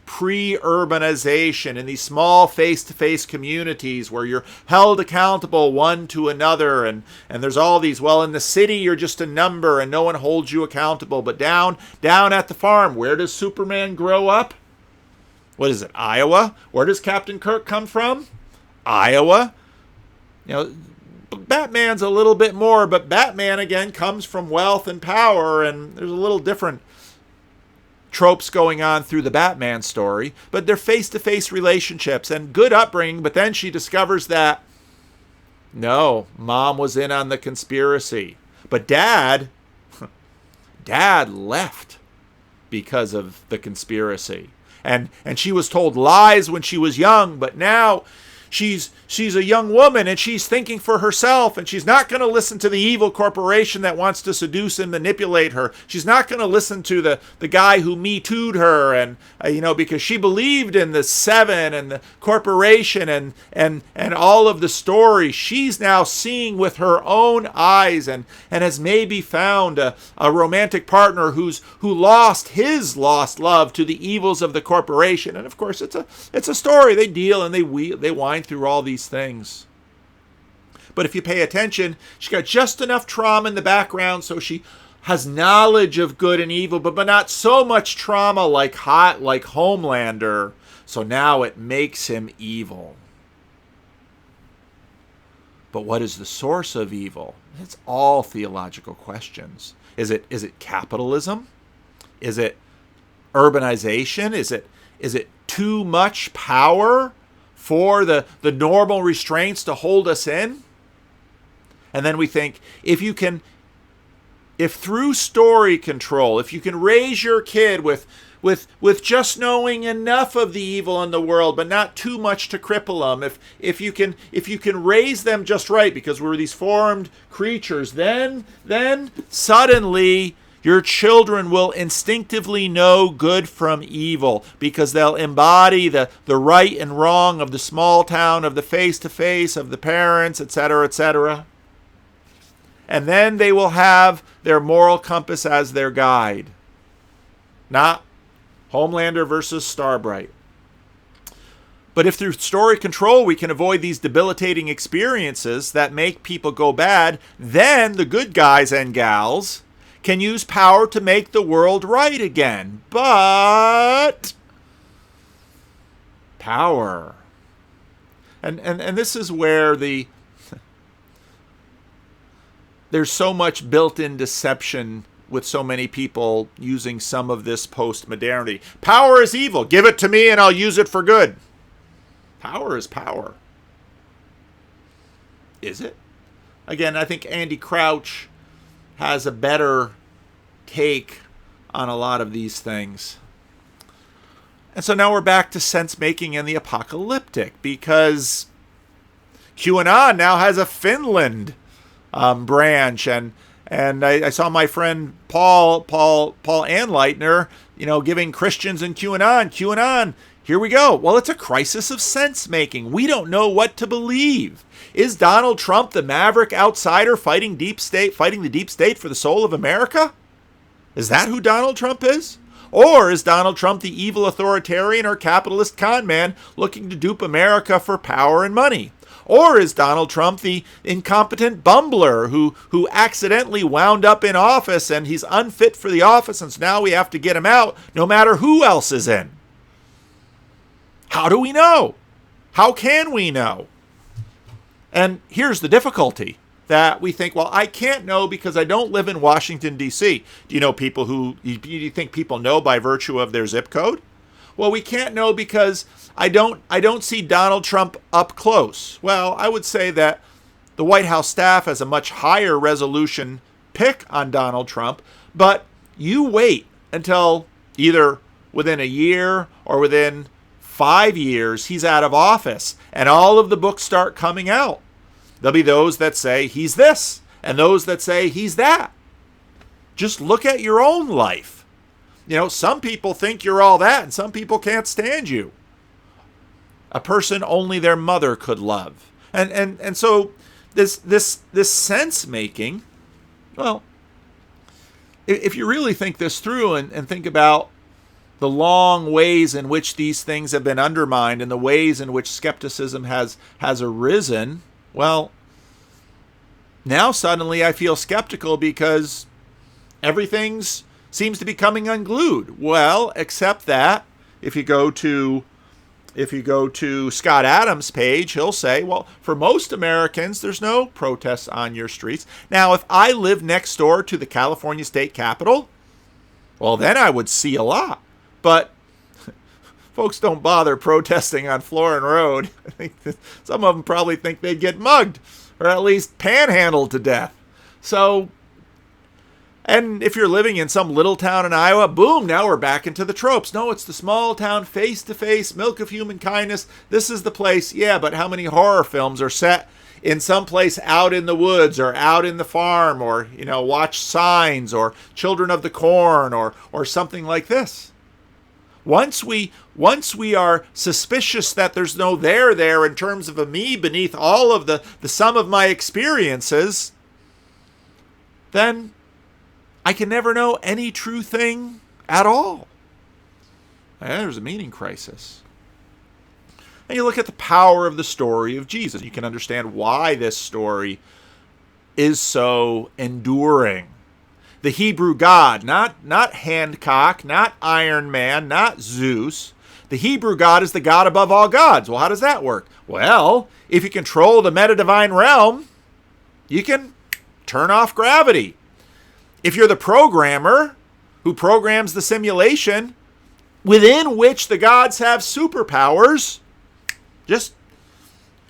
[SPEAKER 1] pre-urbanization in these small face-to-face communities where you're held accountable one to another, and there's all these, well, in the city you're just a number and no one holds you accountable, but down at the farm, where does Superman grow up? What is it, Iowa? Where does Captain Kirk come from? Iowa. Batman's a little bit more, but Batman again comes from wealth and power, and there's a little different tropes going on through the Batman story, but they're face-to-face relationships and good upbringing. But then she discovers that no, mom was in on the conspiracy, but dad left because of the conspiracy, and she was told lies when she was young, but now she's a young woman and she's thinking for herself, and she's not going to listen to the evil corporation that wants to seduce and manipulate her. She's not going to listen to the guy who Me Too'd her, and because she believed in the Seven and the corporation and all of the story. She's now seeing with her own eyes, and has maybe found a romantic partner who lost his lost love to the evils of the corporation. And of course it's a story. They deal and they wind through all these things. But if you pay attention, she got just enough trauma in the background so she has knowledge of good and evil, but not so much trauma like Homelander. So now it makes him evil. But what is the source of evil? It's all theological questions. Is it capitalism? Is it urbanization? Is it too much power for the normal restraints to hold us in? And then we think, if through story control, if you can raise your kid with just knowing enough of the evil in the world, but not too much to cripple them, if you can raise them just right, because we're these formed creatures, then suddenly your children will instinctively know good from evil, because they'll embody the right and wrong of the small town, of the face-to-face, of the parents, etc., etc. And then they will have their moral compass as their guide. Not Homelander versus Starbright. But if through story control we can avoid these debilitating experiences that make people go bad, then the good guys and gals can use power to make the world right again. But power. And this is where there's so much built-in deception with so many people using some of this post-modernity. Power is evil. Give it to me and I'll use it for good. Power is power. Is it? Again, I think Andy Crouch has a better take on a lot of these things. And so now we're back to sense-making and the apocalyptic, because QAnon now has a Finland branch, and I saw my friend Paul Anleitner, giving Christians in QAnon, here we go. Well, it's a crisis of sense-making. We don't know what to believe. Is Donald Trump the maverick outsider fighting the deep state for the soul of America? Is that who Donald Trump is? Or is Donald Trump the evil authoritarian or capitalist con man looking to dupe America for power and money? Or is Donald Trump the incompetent bumbler who accidentally wound up in office and he's unfit for the office and so now we have to get him out no matter who else is in? How do we know? How can we know? And here's the difficulty that we think, well, I can't know because I don't live in Washington, D.C. Do you know people do you think people know by virtue of their zip code? Well, we can't know because I don't see Donald Trump up close. Well, I would say that the White House staff has a much higher resolution pick on Donald Trump, but you wait until either within a year or within 5 years he's out of office and all of the books start coming out. There'll be those that say he's this and those that say he's that. Just look at your own life. You know, some people think you're all that and some people can't stand you. A person only their mother could love. And so this sense making, well, if you really think this through and think about the long ways in which these things have been undermined and the ways in which skepticism has arisen, well, now suddenly I feel skeptical because everything seems to be coming unglued. Well, except that if you go to Scott Adams' page, he'll say, well, for most Americans, there's no protests on your streets. Now, if I live next door to the California State Capitol, well, then I would see a lot. But folks don't bother protesting on Florin Road. I think some of them probably think they'd get mugged or at least panhandled to death. So, and if you're living in some little town in Iowa, boom, now we're back into the tropes. No, it's the small town, face-to-face, milk of human kindness. This is the place. Yeah, but how many horror films are set in some place out in the woods or out in the farm or, you know, Watch Signs or Children of the Corn or something like this? Once we are suspicious that there's no there in terms of a me beneath all of the sum of my experiences, then I can never know any true thing at all. And there's a meaning crisis. And you look at the power of the story of Jesus. You can understand why this story is so enduring. The Hebrew God, not Hancock, not Iron Man, not Zeus. The Hebrew God is the God above all gods. Well, how does that work? Well, if you control the meta-divine realm, you can turn off gravity. If you're the programmer who programs the simulation within which the gods have superpowers, just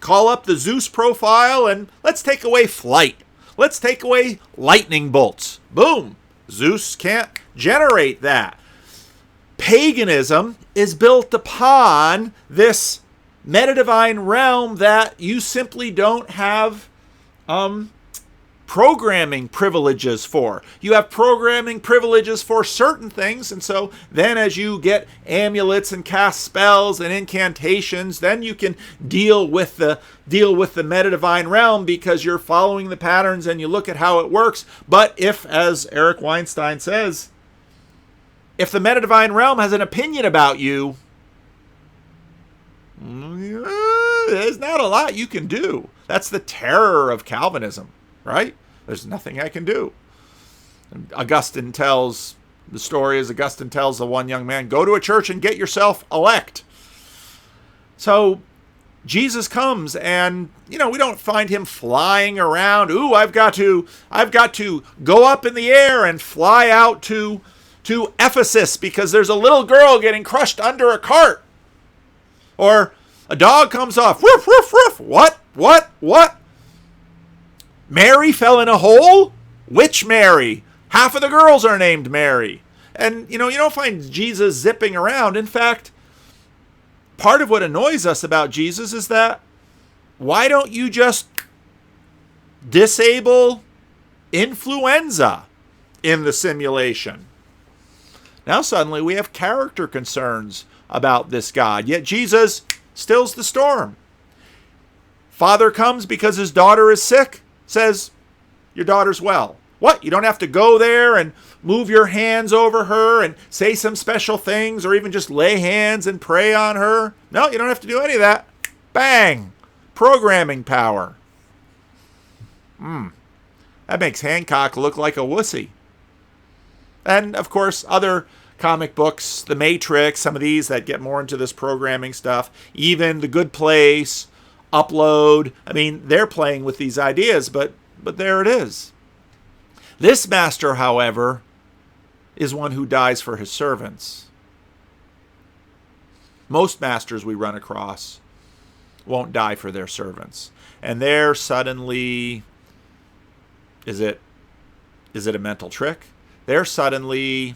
[SPEAKER 1] call up the Zeus profile and let's take away flight. Let's take away lightning bolts. Boom. Zeus can't generate that. Paganism is built upon this meta-divine realm that you simply don't have programming privileges for. You have programming privileges for certain things, and so then as you get amulets and cast spells and incantations, then you can deal with the meta-divine realm because you're following the patterns and you look at how it works. But if, as Eric Weinstein says, if the meta-divine realm has an opinion about you, there's not a lot you can do. That's the terror of Calvinism, right? There's nothing I can do. Augustine tells the one young man, go to a church and get yourself elect. So Jesus comes and, we don't find him flying around. Ooh, I've got to go up in the air and fly out to Ephesus because there's a little girl getting crushed under a cart. Or a dog comes off. Woof, woof, woof. What? Mary fell in a hole? Which Mary? Half of the girls are named Mary. And, you don't find Jesus zipping around. In fact, part of what annoys us about Jesus is that why don't you just disable influenza in the simulation? Now suddenly we have character concerns about this God. Yet Jesus stills the storm. Father comes because his daughter is sick. Says, your daughter's well. What? You don't have to go there and move your hands over her and say some special things or even just lay hands and pray on her? No, you don't have to do any of that. Bang! Programming power. That makes Hancock look like a wussy. And, of course, other comic books, The Matrix, some of these that get more into this programming stuff, even The Good Place, Upload. I mean, they're playing with these ideas, but there it is. This master, however, is one who dies for his servants. Most masters we run across won't die for their servants. And they're suddenly, is it a mental trick? They're suddenly,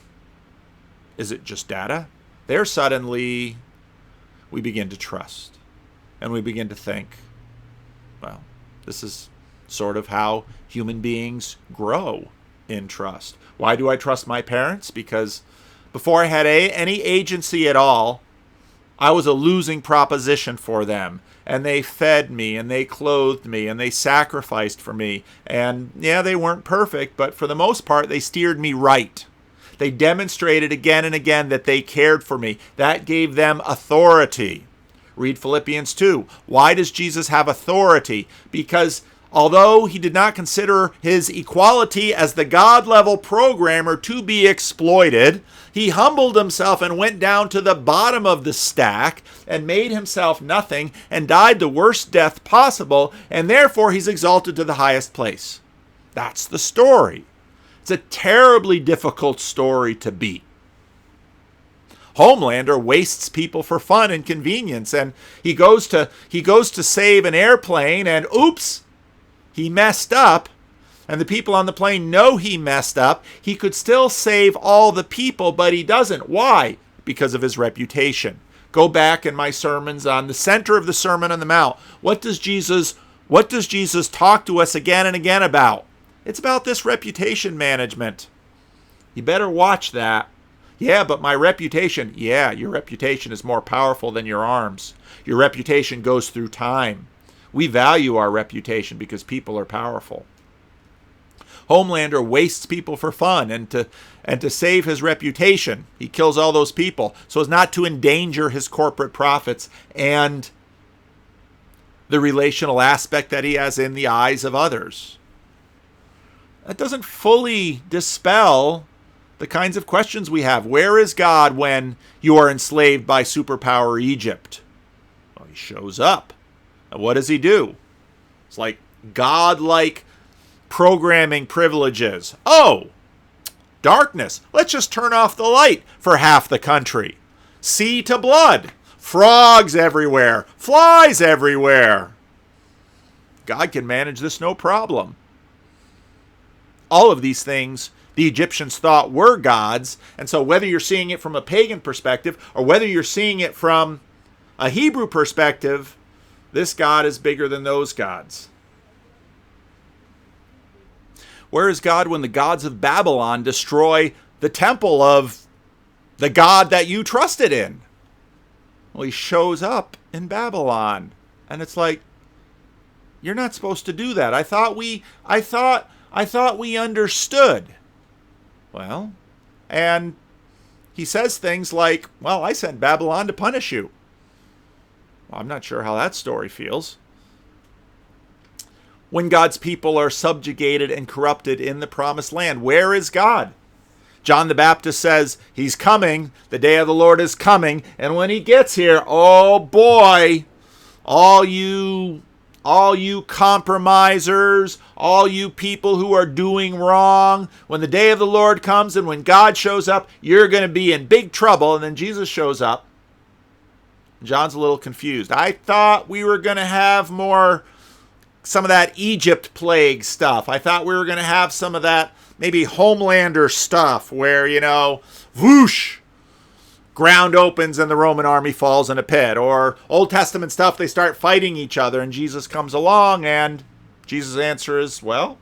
[SPEAKER 1] is it just data? They're suddenly, we begin to trust. And we begin to think, well, this is sort of how human beings grow in trust. Why do I trust my parents? Because before I had any agency at all, I was a losing proposition for them. And they fed me, and they clothed me, and they sacrificed for me. And yeah, they weren't perfect, but for the most part, they steered me right. They demonstrated again and again that they cared for me. That gave them authority. Read Philippians 2. Why does Jesus have authority? Because although he did not consider his equality as the God-level programmer to be exploited, he humbled himself and went down to the bottom of the stack and made himself nothing and died the worst death possible, and therefore he's exalted to the highest place. That's the story. It's a terribly difficult story to beat. Homelander wastes people for fun and convenience, and he goes to save an airplane, and oops, he messed up, and the people on the plane know he messed up. He could still save all the people, but he doesn't. Why? Because of his reputation. Go back in my sermons on the center of the Sermon on the Mount. What does Jesus talk to us again and again about? It's about this reputation management. You better watch that. Yeah, but my reputation. Yeah, your reputation is more powerful than your arms. Your reputation goes through time. We value our reputation because people are powerful. Homelander wastes people for fun and to save his reputation. He kills all those people so as not to endanger his corporate profits and the relational aspect that he has in the eyes of others. That doesn't fully dispel the kinds of questions we have. Where is God when you are enslaved by superpower Egypt? Well, he shows up. And what does he do? It's like God-like programming privileges. Oh, darkness. Let's just turn off the light for half the country. Sea to blood. Frogs everywhere. Flies everywhere. God can manage this no problem. All of these things the Egyptians thought were gods, and so whether you're seeing it from a pagan perspective or whether you're seeing it from a Hebrew perspective, this God is bigger than those gods. Where is God when the gods of Babylon destroy the temple of the God that you trusted in? Well, he shows up in Babylon, and it's like, you're not supposed to do that. I thought we understood. Well, and he says things like, well, I sent Babylon to punish you. Well, I'm not sure how that story feels. When God's people are subjugated and corrupted in the promised land, where is God? John the Baptist says, he's coming, the day of the Lord is coming, and when he gets here, oh boy, all you compromisers, all you people who are doing wrong, when the day of the Lord comes and when God shows up, you're going to be in big trouble. And then Jesus shows up. John's a little confused. I thought we were going to have some of that Egypt plague stuff. I thought we were going to have some of that maybe Homelander stuff where, whoosh, ground opens and the Roman army falls in a pit. Or Old Testament stuff, they start fighting each other and Jesus comes along and Jesus' answer is, well,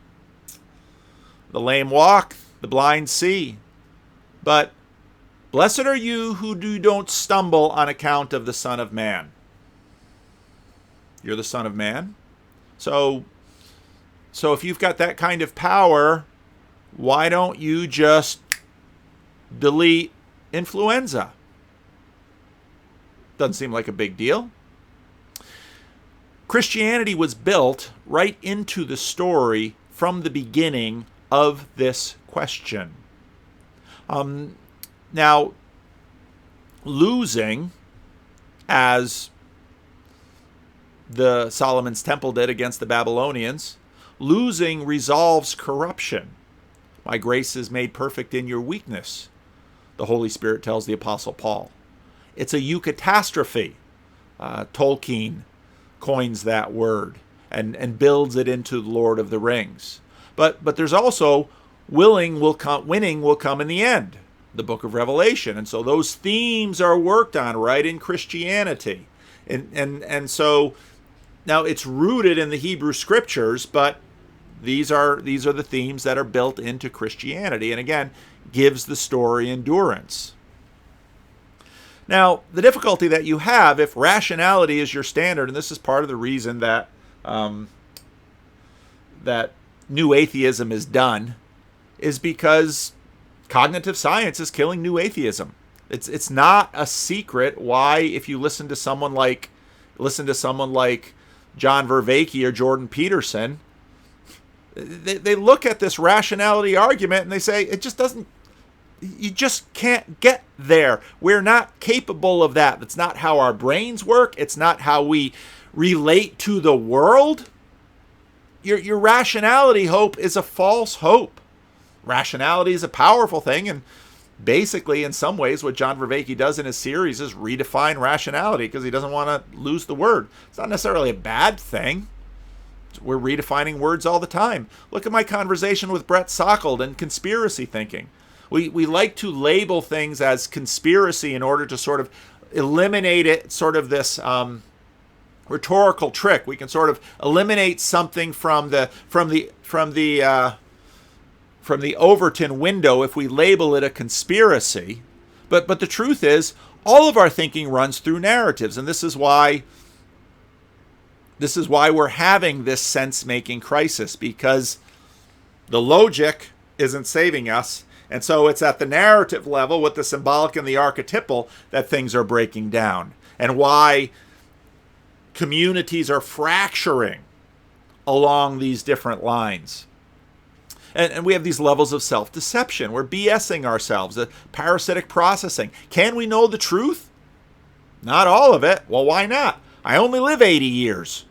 [SPEAKER 1] the lame walk, the blind see. But blessed are you who don't stumble on account of the Son of Man. You're the Son of Man. So if you've got that kind of power, why don't you just delete influenza? Doesn't seem like a big deal. Christianity was built right into the story from the beginning of this question. Now, losing, as the Solomon's Temple did against the Babylonians, losing resolves corruption. My grace is made perfect in your weakness, the Holy Spirit tells the Apostle Paul. It's a eucatastrophe. Tolkien coins that word and builds it into the Lord of the Rings. But there's also winning will come in the end, the book of Revelation. And so those themes are worked on right in Christianity. And so now it's rooted in the Hebrew scriptures, but these are the themes that are built into Christianity, and again, gives the story endurance. Now, the difficulty that you have if rationality is your standard, and this is part of the reason that that new atheism is done, is because cognitive science is killing new atheism. It's not a secret why, if you listen to someone like John Vervaeke or Jordan Peterson, they look at this rationality argument and they say it just doesn't. You just can't get there. We're not capable of that. That's not how our brains work. It's not how we relate to the world. Your rationality hope is a false hope. Rationality is a powerful thing, and basically, in some ways, what John Vervaeke does in his series is redefine rationality because he doesn't want to lose the word. It's not necessarily a bad thing. We're redefining words all the time. Look at my conversation with Brett Sockold and conspiracy thinking. We like to label things as conspiracy in order to sort of eliminate it, sort of this rhetorical trick. We can sort of eliminate something from the Overton window if we label it a conspiracy. But the truth is, all of our thinking runs through narratives, and this is why we're having this sense-making crisis, because the logic isn't saving us. And so it's at the narrative level with the symbolic and the archetypal that things are breaking down, and why communities are fracturing along these different lines. And we have these levels of self-deception. We're BSing ourselves, the parasitic processing. Can we know the truth? Not all of it. Well, why not? I only live 80 years.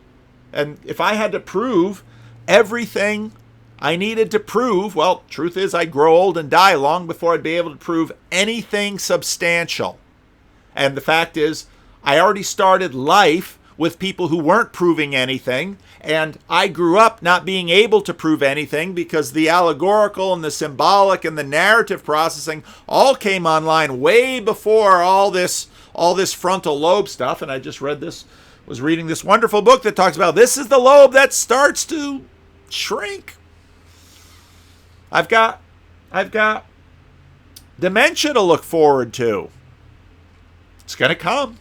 [SPEAKER 1] And if I had to prove everything I needed to prove, well, truth is I grow old and die long before I'd be able to prove anything substantial. And the fact is, I already started life with people who weren't proving anything, and I grew up not being able to prove anything because the allegorical and the symbolic and the narrative processing all came online way before all this frontal lobe stuff. And I just was reading this wonderful book that talks about this is the lobe that starts to shrink. I've got dementia to look forward to. It's going to come.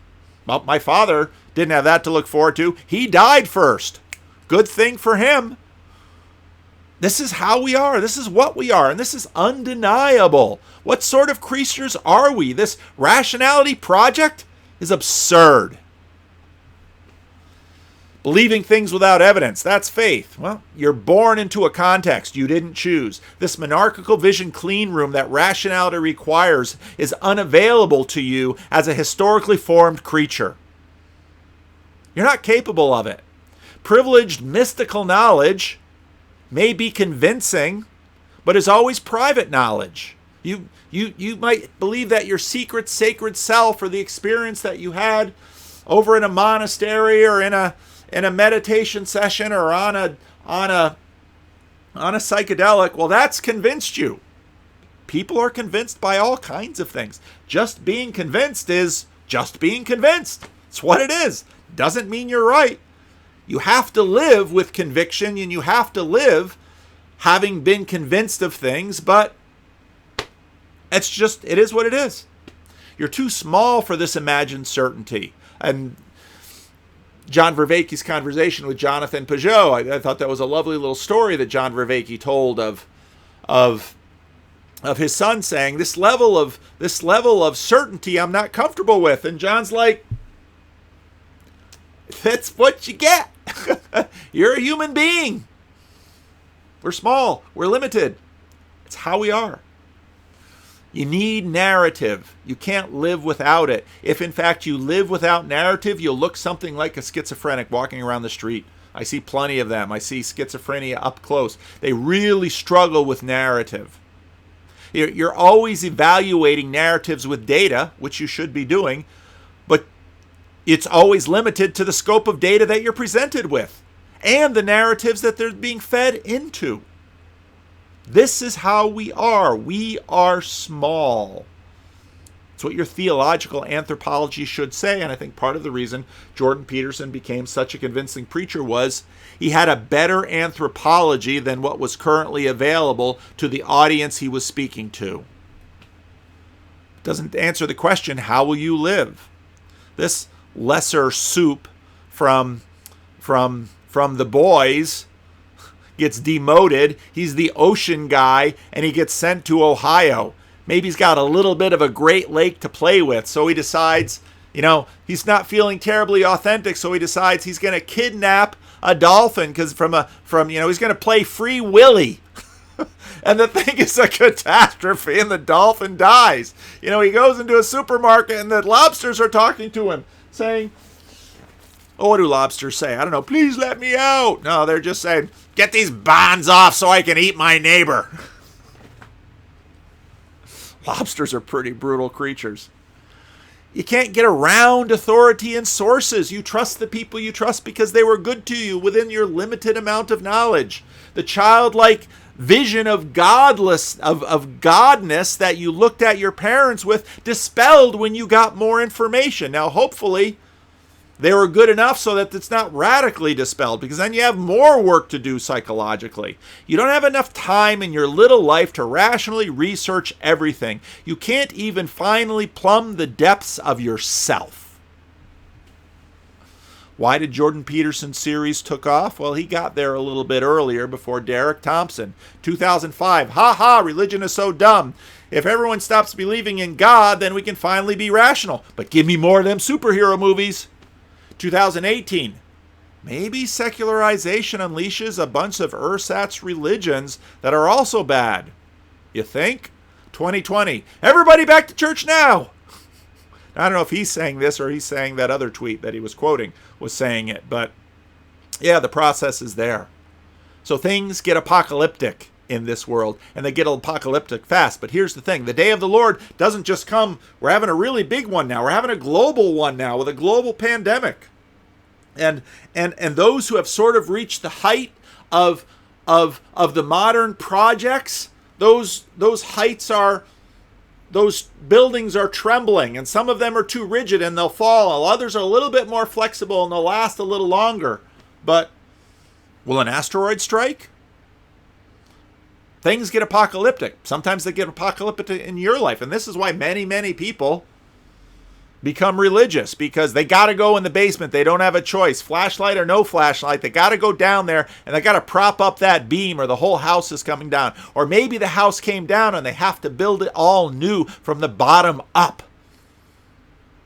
[SPEAKER 1] Well, my father didn't have that to look forward to. He died first. Good thing for him. This is how we are. This is what we are. And this is undeniable. What sort of creatures are we? This rationality project is absurd. Believing things without evidence, that's faith. Well, you're born into a context you didn't choose. This monarchical vision clean room that rationality requires is unavailable to you as a historically formed creature. You're not capable of it. Privileged mystical knowledge may be convincing, but is always private knowledge. You might believe that your secret sacred self, or the experience that you had over in a monastery or in a meditation session or on a psychedelic, well, that's convinced you. People are convinced by all kinds of things. Just being convinced is just being convinced. It's what it is. Doesn't mean you're right. You have to live with conviction, and you have to live having been convinced of things, but it is what it is. You're too small for this imagined certainty. And John Vervaeke's conversation with Jonathan Peugeot, I thought that was a lovely little story that John Vervaeke told of of his son saying, this level of certainty I'm not comfortable with. And John's like, that's what you get. You're a human being. We're small. We're limited. It's how we are. You need narrative. You can't live without it. If in fact you live without narrative, you'll look something like a schizophrenic walking around the street. I see plenty of them. I see schizophrenia up close. They really struggle with narrative. You're always evaluating narratives with data, which you should be doing, but it's always limited to the scope of data that you're presented with and the narratives that they're being fed into. This is how we are. We are small. It's what your theological anthropology should say, and I think part of the reason Jordan Peterson became such a convincing preacher was he had a better anthropology than what was currently available to the audience he was speaking to. Doesn't answer the question, how will you live? This lesser soup from the boys gets demoted. He's the ocean guy, and he gets sent to Ohio. Maybe he's got a little bit of a Great Lake to play with, so he decides, he's not feeling terribly authentic, so he decides he's going to kidnap a dolphin because he's going to play Free Willy. And the thing is a catastrophe, and the dolphin dies. He goes into a supermarket, and the lobsters are talking to him, saying, oh, what do lobsters say? I don't know, please let me out. No, they're just saying, get these bonds off so I can eat my neighbor. Lobsters are pretty brutal creatures. You can't get around authority and sources. You trust the people you trust because they were good to you within your limited amount of knowledge. The childlike vision of godness that you looked at your parents with dispelled when you got more information. Now, hopefully, they were good enough so that it's not radically dispelled, because then you have more work to do psychologically. You don't have enough time in your little life to rationally research everything. You can't even finally plumb the depths of yourself. Why did Jordan Peterson's series took off? Well, he got there a little bit earlier before Derek Thompson. 2005, religion is so dumb. If everyone stops believing in God, then we can finally be rational. But give me more of them superhero movies. 2018, maybe secularization unleashes a bunch of ersatz religions that are also bad. You think? 2020, everybody back to church now. I don't know if he's saying this or he's saying that other tweet that he was quoting was saying it, but yeah, the process is there. So things get apocalyptic in this world, and they get apocalyptic fast. But here's the thing, the day of the Lord doesn't just come. We're having a really big one now. We're having a global one now with a global pandemic. And those who have sort of reached the height of the modern projects, those buildings are trembling, and some of them are too rigid and they'll fall. Others are a little bit more flexible and they'll last a little longer. But will an asteroid strike? Things get apocalyptic. Sometimes they get apocalyptic in your life. And this is why many, many people become religious, because they got to go in the basement. They don't have a choice. Flashlight or no flashlight, they got to go down there and they got to prop up that beam, or the whole house is coming down. Or maybe the house came down and they have to build it all new from the bottom up.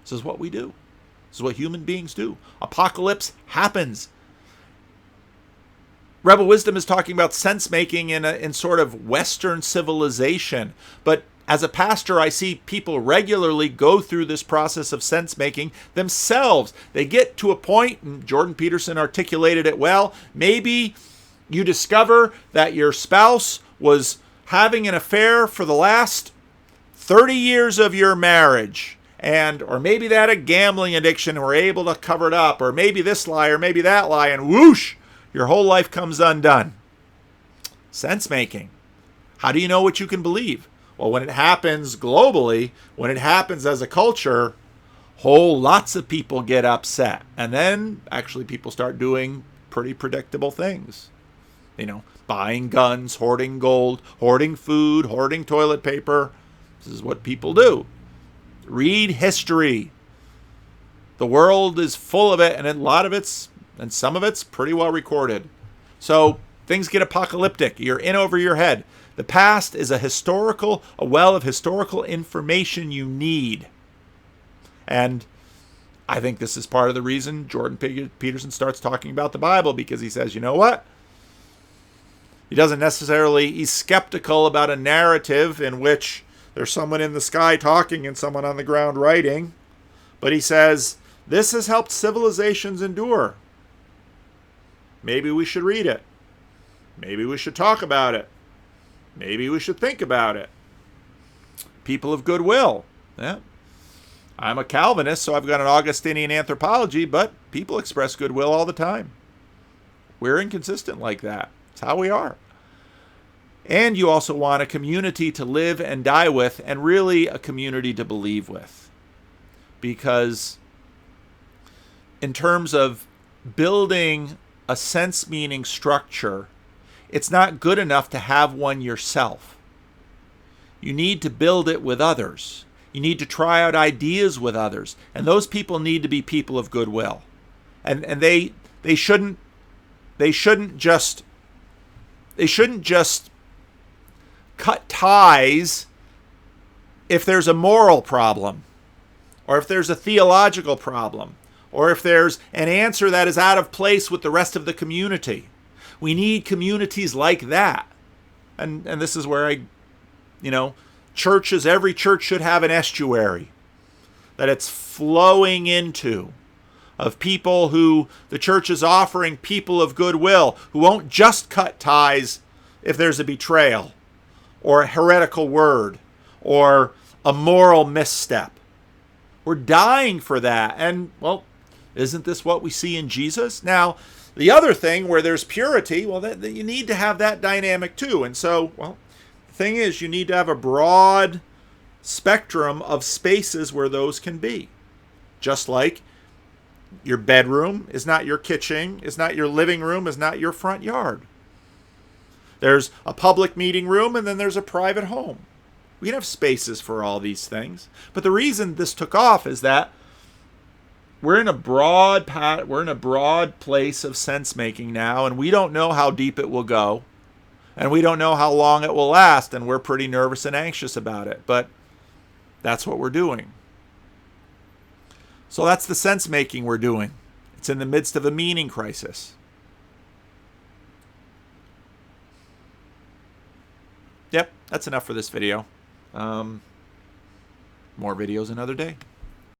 [SPEAKER 1] This is what we do. This is what human beings do. Apocalypse happens. Rebel Wisdom is talking about sense-making in sort of Western civilization. But as a pastor, I see people regularly go through this process of sense-making themselves. They get to a point, and Jordan Peterson articulated it well, maybe you discover that your spouse was having an affair for the last 30 years of your marriage. Or maybe they had a gambling addiction and were able to cover it up. Or maybe this lie or maybe that lie, and whoosh, your whole life comes undone. Sense-making. How do you know what you can believe? Well, when it happens globally, when it happens as a culture, lots of people get upset. And then actually people start doing pretty predictable things. Buying guns, hoarding gold, hoarding food, hoarding toilet paper. This is what people do. Read history. The world is full of it, and a lot of it's, and some of it's pretty well recorded. So things get apocalyptic. You're in over your head. The past is a well of historical information you need. And I think this is part of the reason Jordan Peterson starts talking about the Bible, because he says, you know what? He's skeptical about a narrative in which there's someone in the sky talking and someone on the ground writing. But he says, this has helped civilizations endure. Maybe we should read it. Maybe we should talk about it. Maybe we should think about it. People of goodwill. Yeah. I'm a Calvinist, so I've got an Augustinian anthropology, but people express goodwill all the time. We're inconsistent like that. It's how we are. And you also want a community to live and die with, and really a community to believe with. Because in terms of building a sense-meaning structure, it's not good enough to have one yourself. You need to build it with others. You need to try out ideas with others. And those people need to be people of goodwill. And they shouldn't just cut ties if there's a moral problem, or if there's a theological problem, or if there's an answer that is out of place with the rest of the community. We need communities like that. And this is where every church should have an estuary that it's flowing into, of people who the church is offering, people of goodwill, who won't just cut ties if there's a betrayal or a heretical word or a moral misstep. We're dying for that. And, well, isn't this what we see in Jesus? Now, the other thing where there's purity, well, you need to have that dynamic too. And so, well, the thing is, you need to have a broad spectrum of spaces where those can be. Just like your bedroom is not your kitchen, is not your living room, is not your front yard. There's a public meeting room, and then there's a private home. We can have spaces for all these things. But the reason this took off is that we're in a broad place of sense making now, and we don't know how deep it will go, and we don't know how long it will last, and we're pretty nervous and anxious about it. But that's what we're doing. So that's the sense making we're doing. It's in the midst of a meaning crisis. Yep, that's enough for this video. More videos another day.